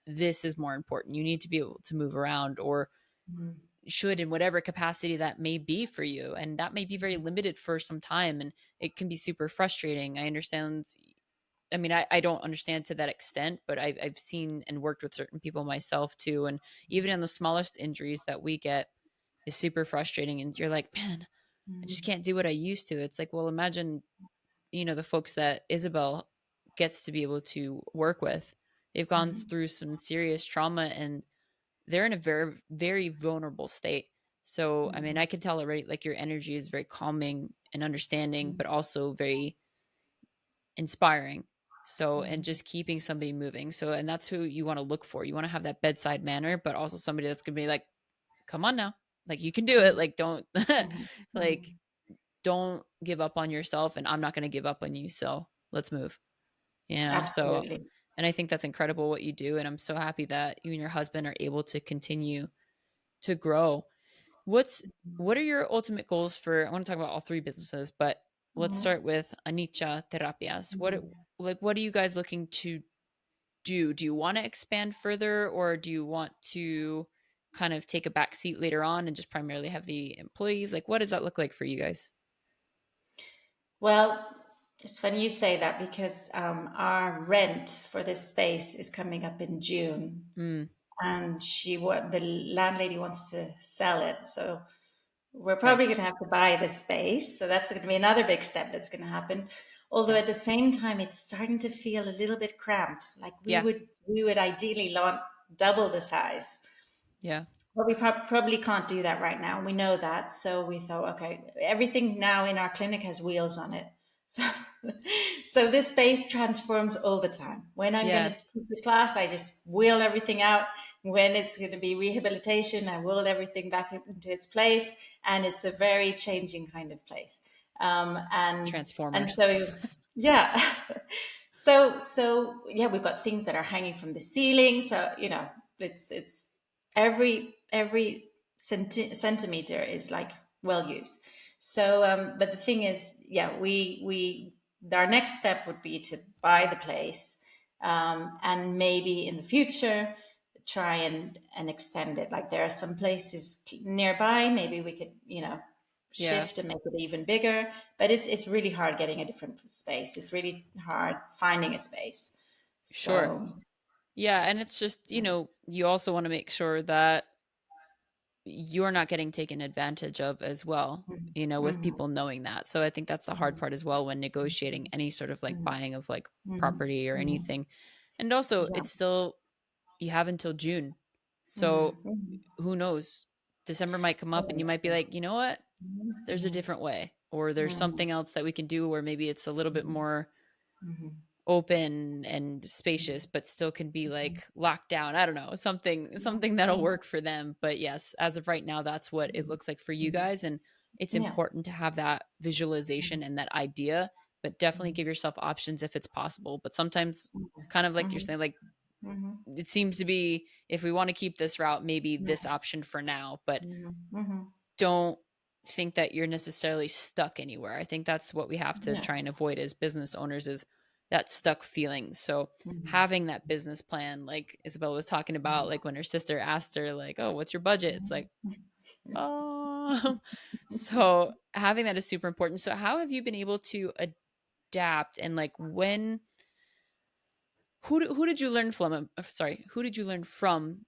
this is more important. You need to be able to move around, or Mhm. should, in whatever capacity that may be for you. And that may be very limited for some time. And it can be super frustrating. I understand. I mean, I don't understand to that extent, but I've seen and worked with certain people myself too. And even in the smallest injuries that we get is super frustrating. And you're like, man, I just Mhm. can't do what I used to. It's like, well, imagine, the folks that Isabel gets to be able to work with. They've gone Mhm. through some serious trauma and they're in a very, very vulnerable state. So, I mean, Mhm. I can tell already, like, your energy is very calming and understanding, but also very inspiring. So, and Mhm. just keeping somebody moving. So, and that's who you want to look for. You want to have that bedside manner, but also somebody that's going to be like, come on now. Like, you can do it. Mhm. Like, don't, Mhm. like, Mhm. don't give up on yourself. And I'm not going to give up on you. So let's move, So, Absolutely. and I think that's incredible what you do. And I'm so happy that you and your husband are able to continue to grow. What's what are your ultimate goals for? I want to talk about all three businesses, but let's Mhm. start with Anicca Terapias. Mhm. What are you guys looking to do? Do you want to expand further, or do you want to kind of take a back seat later on and just primarily have the employees? Like, what does that look like for you guys? Well, it's funny you say that because our rent for this space is coming up in June, Mm, and the landlady wants to sell it. So we're probably going yikes! to have to buy the space. So that's going to be another big step that's going to happen. Although Yeah, at the same time, it's starting to feel a little bit cramped. Like yeah, we would ideally want double the size. yeah, But we probably can't do that right now. We know that. So we thought, okay, everything now in our clinic has wheels on it. So, so this space transforms all the time. When I'm going yeah. to teach a class, I just wheel everything out. When it's going to be rehabilitation, I wheel everything back into its place. And it's a very changing kind of place. And Transformers. so, yeah. So yeah, we've got things that are hanging from the ceiling. So, it's every centimeter is like well used. So but the thing is, yeah, we our next step would be to buy the place, and maybe in the future try and extend it. Like there are some places nearby, maybe we could Yeah, shift and make it even bigger, but it's really hard getting a different space. It's really hard finding a space. sure. So Yeah, and it's just, you also want to make sure that you're not getting taken advantage of as well, mhm, with mhm, people knowing that. So I think that's the hard mhm, part as well when negotiating any sort of like mhm, buying of like mhm, property or mhm. anything. And also, Yeah. it's still, you have until June. Mhm, So mhm. who knows? December might come up and you Correct. might be like, you know what? There's a Mhm, different way, or there's mhm, something else that we can do, or maybe it's a little bit mhm, more mhm, open and spacious, mhm, but still can be mhm, like locked down. I don't know, something that'll mhm, work for them. But yes, as of right now, that's what it mhm, looks like for you mhm. guys. And it's Yeah. important to have that visualization Mhm, and that idea, but definitely mhm, give yourself options if it's possible. But sometimes, mhm, kind of like you're mhm, saying, like, mhm, it seems to be, if we want to keep this route, maybe this mhm, option for now, but mhm, mhm. don't think that you're necessarily stuck anywhere. I think that's what we have to Yeah. try and avoid as business owners, is that stuck feeling. So Mhm, having that business plan, like Isabel was talking about, mhm, like when her sister asked her, like, "Oh, what's your budget?" It's like, "Oh." So having that is super important. So how have you been able to adapt, and like when who did you learn from? Sorry, who did you learn from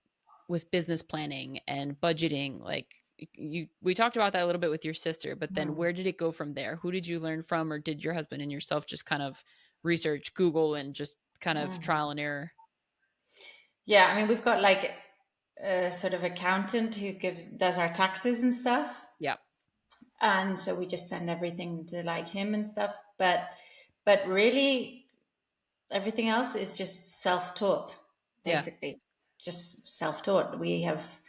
with business planning and budgeting? Like, we talked about that a little bit with your sister, but then Mm. where did it go from there? Who did you learn from, or did your husband and yourself just kind of research, Google, and just kind of trial Mhm. and error? Yeah, I mean, we've got like a sort of accountant who does our taxes and stuff, Yeah. and so we just send everything to like him and stuff. But really, everything else is just self-taught, Yeah. basically, just self-taught. We have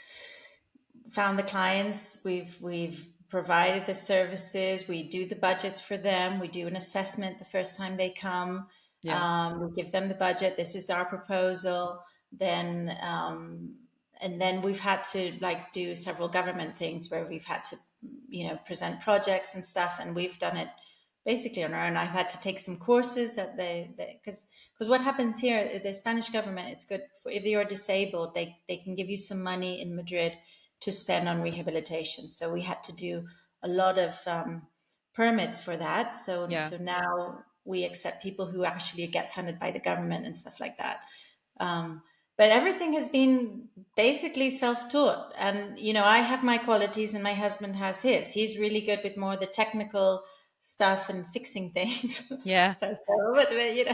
found the clients, we've provided the services, we do the budgets for them, we do an assessment the first time they come, Yeah. we give them the budget, this is our proposal, then and then we've had to like do several government things where we've had to, present projects and stuff, and we've done it basically on our own. I've had to take some courses that because what happens here, the Spanish government, it's good for if you're disabled, they can give you some money in Madrid to spend on rehabilitation. So we had to do a lot of permits for that. So Yeah. now we accept people who actually get funded by the government and stuff like that. Um, but everything has been basically self-taught, and I have my qualities and my husband has his. He's really good with more the technical stuff and fixing things. Yeah. So, but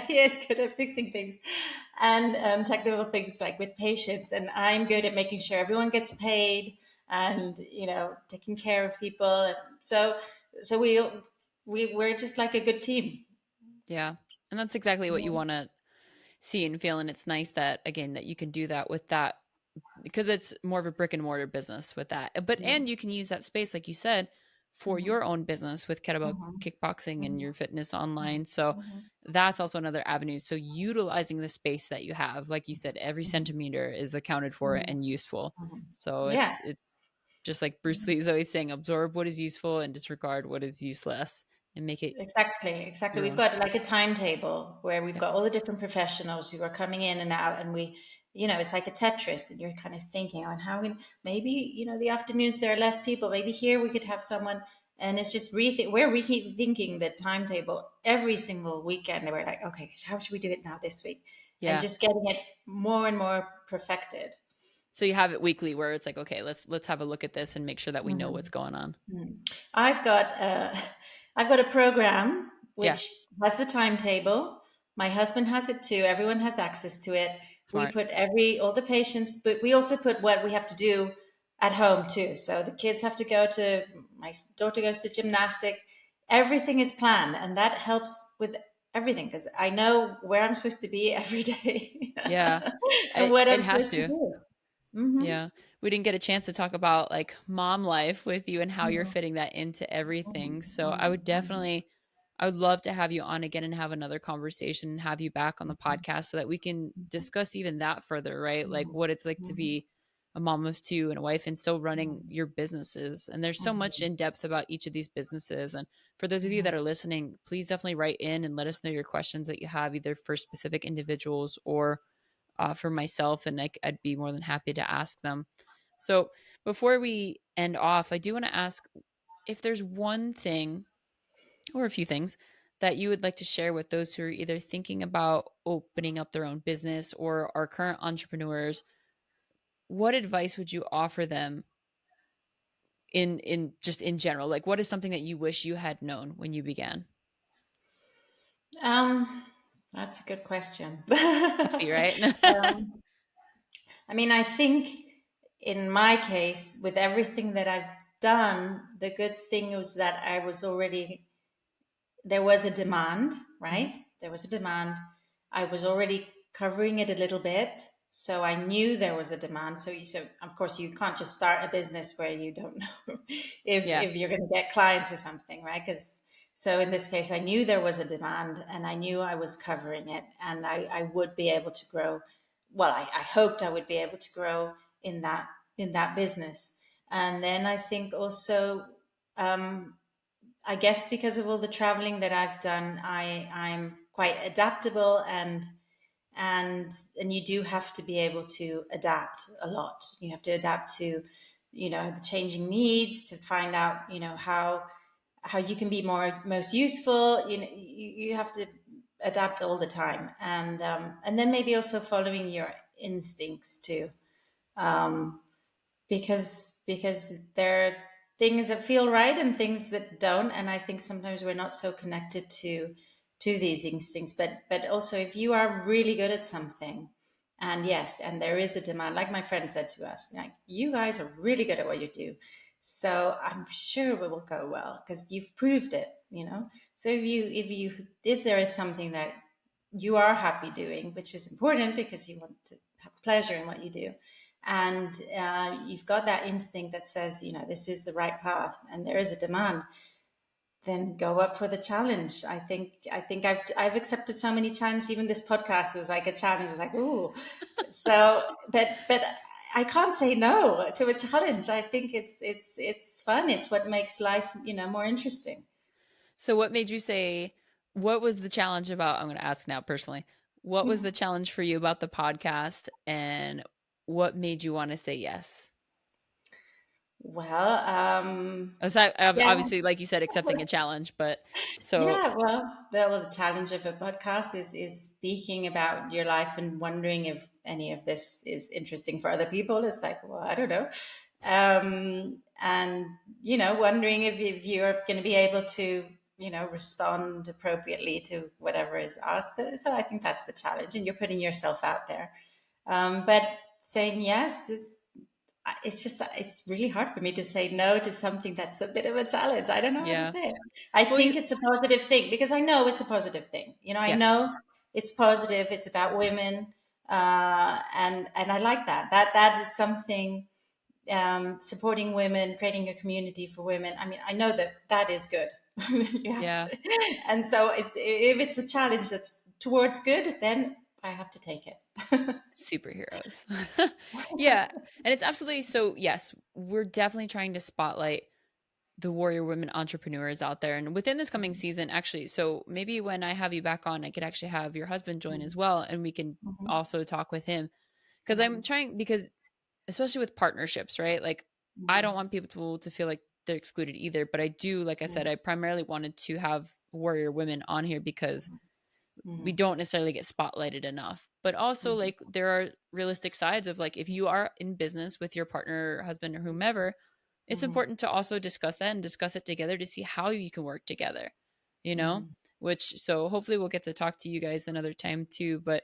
he is good at fixing things and technical things like with patients, and I'm good at making sure everyone gets paid and taking care of people. And so we're just like a good team. Yeah. And that's exactly what you Yeah. want to see and feel. And it's nice that, again, that you can do that with that, because it's more of a brick and mortar business with that. But, Yeah. and you can use that space, like you said, for your Mhm. own business with kettlebell Mhm. kickboxing and your Mhm. fitness Mhm. online. So Mhm. that's also another avenue. So utilizing the space that you have, like you said, every Mhm. centimeter is accounted for Mhm. and useful. Mhm. So Yeah. it's just like Bruce Lee is always saying, absorb what is useful and disregard what is useless, and make it Exactly. your We've own. got like a timetable where we've Yeah. got all the different professionals who are coming in and out, and it's like a Tetris, and you're kind of thinking on how maybe, the afternoons there are less people. Maybe here we could have someone, and it's just we're rethinking the timetable every single weekend. And we're like, okay, how should we do it now this week? And Yeah. just getting it more and more perfected. So you have it weekly where it's like, okay, let's have a look at this and make sure that we know what's Mhm. going on. Mm. I've got a, I've got a program Yeah. which has the timetable. My husband has it too. Everyone has access to it. We Smart. put all the patients, but we also put what we have to do at home too. So the kids have to my daughter goes to gymnastic. Everything is planned, and that helps with everything because I know where I'm supposed to be every day Yeah. and It what it I'm has supposed to to. do. Hmm. Yeah. We didn't get a chance to talk about like mom life with you and how you're Hmm. fitting that into everything. Hmm. So I would love to have you on again and have another conversation and have you back on the podcast so that we can discuss even that further, right? Like what it's like to Hmm. be a mom of two and a wife and still running Hmm. your businesses. And there's so much Hmm. in depth about each of these businesses. And for those of you Mhm, that are listening, please definitely write in and let us know your questions that you have, either for specific individuals or for myself. And I'd be more than happy to ask them. So before we end off, I do want to ask if there's one thing or a few things that you would like to share with those who are either thinking about opening up their own business or are current entrepreneurs. What advice would you offer them in just in general? Like, what is something that you wish you had known when you began? Um, that's a good question. Toughy, right? um, I mean, I think in my case, with everything that I've done, the good thing was that there was a demand, Mhm. right? There was a demand. I was already covering it a little bit. So I knew there was a demand. So of course you can't just start a business where you don't know Yeah. if you're going to get clients or something, right? Because so in this case, I knew there was a demand and I knew I was covering it and I would be able to grow. Well, I hoped I would be able to grow in that business. And then I think also, I guess because of all the traveling that I've done, I'm quite adaptable and you do have to be able to adapt a lot. You have to adapt to, the changing needs to find out, how you can be most useful. You have to adapt all the time, and then maybe also following your instincts too, because because there are things that feel right and things that don't. And I think sometimes we're not so connected to these instincts. But also, if you are really good at something, and yes, and there is a demand, like my friend said to us, like, you guys are really good at what you do, so I'm sure it will go well because you've proved it, you know. So if there is something that you are happy doing, which is important because you want to have pleasure in what you do, and you've got that instinct that says, you know, this is the right path and there is a demand, then go up for the challenge. I think I've accepted so many challenges. Even this podcast was like a challenge. It's like, ooh. So but I can't say no to a challenge. I think it's fun. It's what makes life, you know, more interesting. So what made you say, what was the challenge about? I'm going to ask now personally. What was the challenge for you about the podcast, and what made you want to say yes? Well, Aside, yeah. obviously, like you said, accepting a challenge, but so Yeah, well, the challenge of a podcast is speaking about your life and wondering if any of this is interesting for other people. It's like, well, I don't know, and you know, wondering if you're going to be able to, you know, respond appropriately to whatever is asked. So I think that's the challenge, and you're putting yourself out there. But saying yes is, it's just, it's really hard for me to say no to something that's a bit of a challenge. I don't know how to yeah. say it. I Well, you, think it's a positive thing because I know it's a positive thing. You know, I yeah, know it's positive. It's about women, and I like that. That is something, supporting women, creating a community for women. I mean, I know that that is good. You have yeah. to, and so if it's a challenge that's towards good, then I have to take it. Superheroes. Yeah. And it's absolutely so, yes, we're definitely trying to spotlight the warrior women entrepreneurs out there. And within this coming season, actually, so maybe when I have you back on, I could actually have your husband join as well, and we can Mhm, also talk with him. Because I'm mhm, trying, because especially with partnerships, right? Like, I don't mhm, want people to feel like they're excluded either. But I do, like I said, mhm, I primarily wanted to have warrior women on here because we mhm, don't necessarily get spotlighted enough. But also, mhm, like, there are realistic sides of, like, if you are in business with your partner, husband, or whomever, it's mhm, important to also discuss that and discuss it together to see how you can work together, you know? mhm, Which, so hopefully we'll get to talk to you guys another time too. But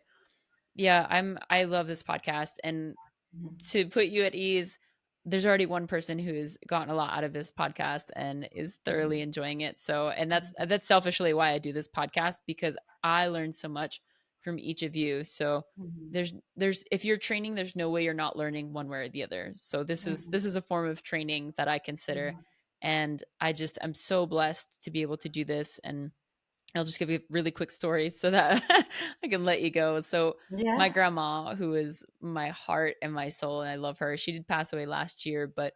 yeah, I love this podcast. And mhm, to put you at ease, there's already one person who has gotten a lot out of this podcast and is thoroughly enjoying it. So, and that's selfishly why I do this podcast, because I learned so much from each of you. So mhm, there's if you're training, there's no way you're not learning one way or the other. So mhm, this is a form of training that I consider, mhm. and I'm so blessed to be able to do this. And I'll just give you a really quick story so that I can let you go. So, my Yeah. grandma, who is my heart and my soul, and I love her, she did pass away last year, but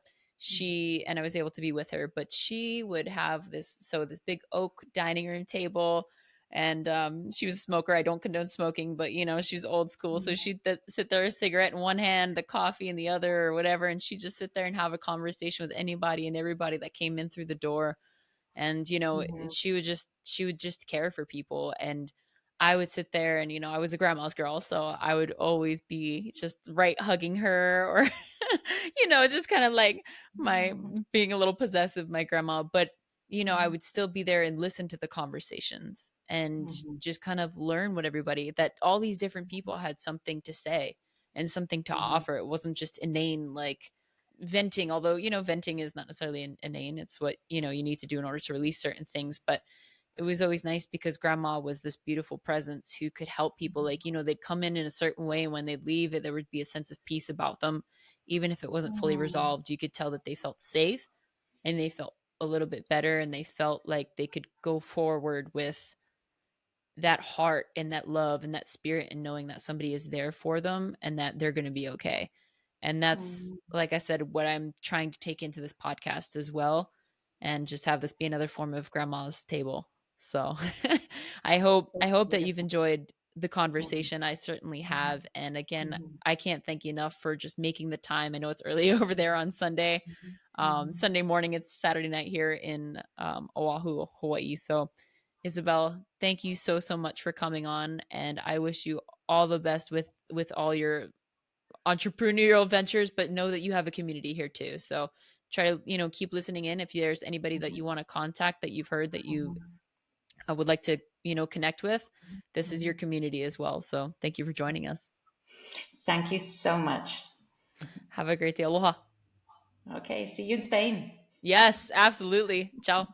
and I was able to be with her, but she would have this big oak dining room table. And she was a smoker. I don't condone smoking, but she was old school. So Mhm, she'd sit there, a cigarette in one hand, the coffee in the other, or whatever. And she'd just sit there and have a conversation with anybody and everybody that came in through the door. And mhm, she would just care for people. And I would sit there, and I was a grandma's girl, so I would always be just right hugging her, or just kind of like my mhm, being a little possessive, my grandma. But I mhm, would still be there and listen to the conversations and mhm, just kind of learn what everybody, that all these different people had something to say and something to mhm, offer. It wasn't just inane, like venting, although venting is not necessarily inane. It's what you need to do in order to release certain things. But it was always nice because grandma was this beautiful presence who could help people. Like, they'd come in a certain way, and when they'd leave, there would be a sense of peace about them. Even if it wasn't fully mhm, resolved, you could tell that they felt safe, and they felt a little bit better, and they felt like they could go forward with that heart and that love and that spirit, and knowing that somebody is there for them and that they're going to be okay. And that's, mhm. like I said, what I'm trying to take into this podcast as well, and just have this be another form of grandma's table. So I That's hope that you've beautiful. enjoyed the Mhm, conversation. I certainly mhm, have. And again, mhm, I can't thank you enough for just making the time. I know it's early over there on Sunday. mhm, mhm. Sunday morning, it's Saturday night here in Oahu, Hawaii. So, Isabel, thank you so much for coming on, and I wish you all the best with all your entrepreneurial ventures, but know that you have a community here too. So try to, keep listening in. If there's anybody that you want to contact that you've heard that you would like to, connect with, this is your community as well. So thank you for joining us. Thank you so much. Have a great day. Aloha. Okay, see you in Spain. Yes, absolutely. Ciao.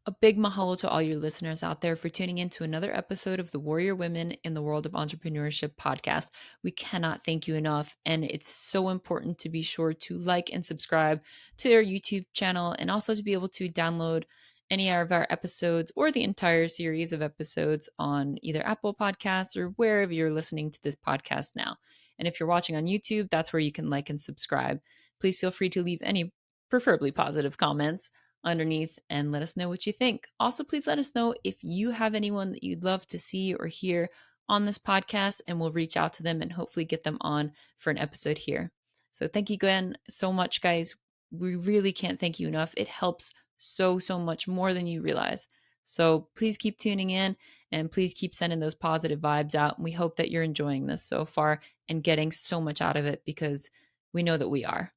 A big mahalo to all your listeners out there for tuning in to another episode of the Warrior Women in the World of Entrepreneurship podcast. We cannot thank you enough. And it's so important to be sure to like and subscribe to our YouTube channel, and also to be able to download any of our episodes or the entire series of episodes on either Apple Podcasts or wherever you're listening to this podcast now. And if you're watching on YouTube, that's where you can like and subscribe. Please feel free to leave any preferably positive comments underneath and let us know what you think. Also, please let us know if you have anyone that you'd love to see or hear on this podcast, and we'll reach out to them and hopefully get them on for an episode here. So thank you again so much, guys. We really can't thank you enough. It helps so, so much more than you realize. So please keep tuning in, and please keep sending those positive vibes out. And we hope that you're enjoying this so far and getting so much out of it, because we know that we are.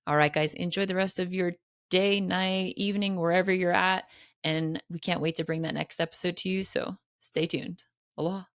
All right, guys, enjoy the rest of your day, night, evening, wherever you're at. And we can't wait to bring that next episode to you. So stay tuned. Aloha.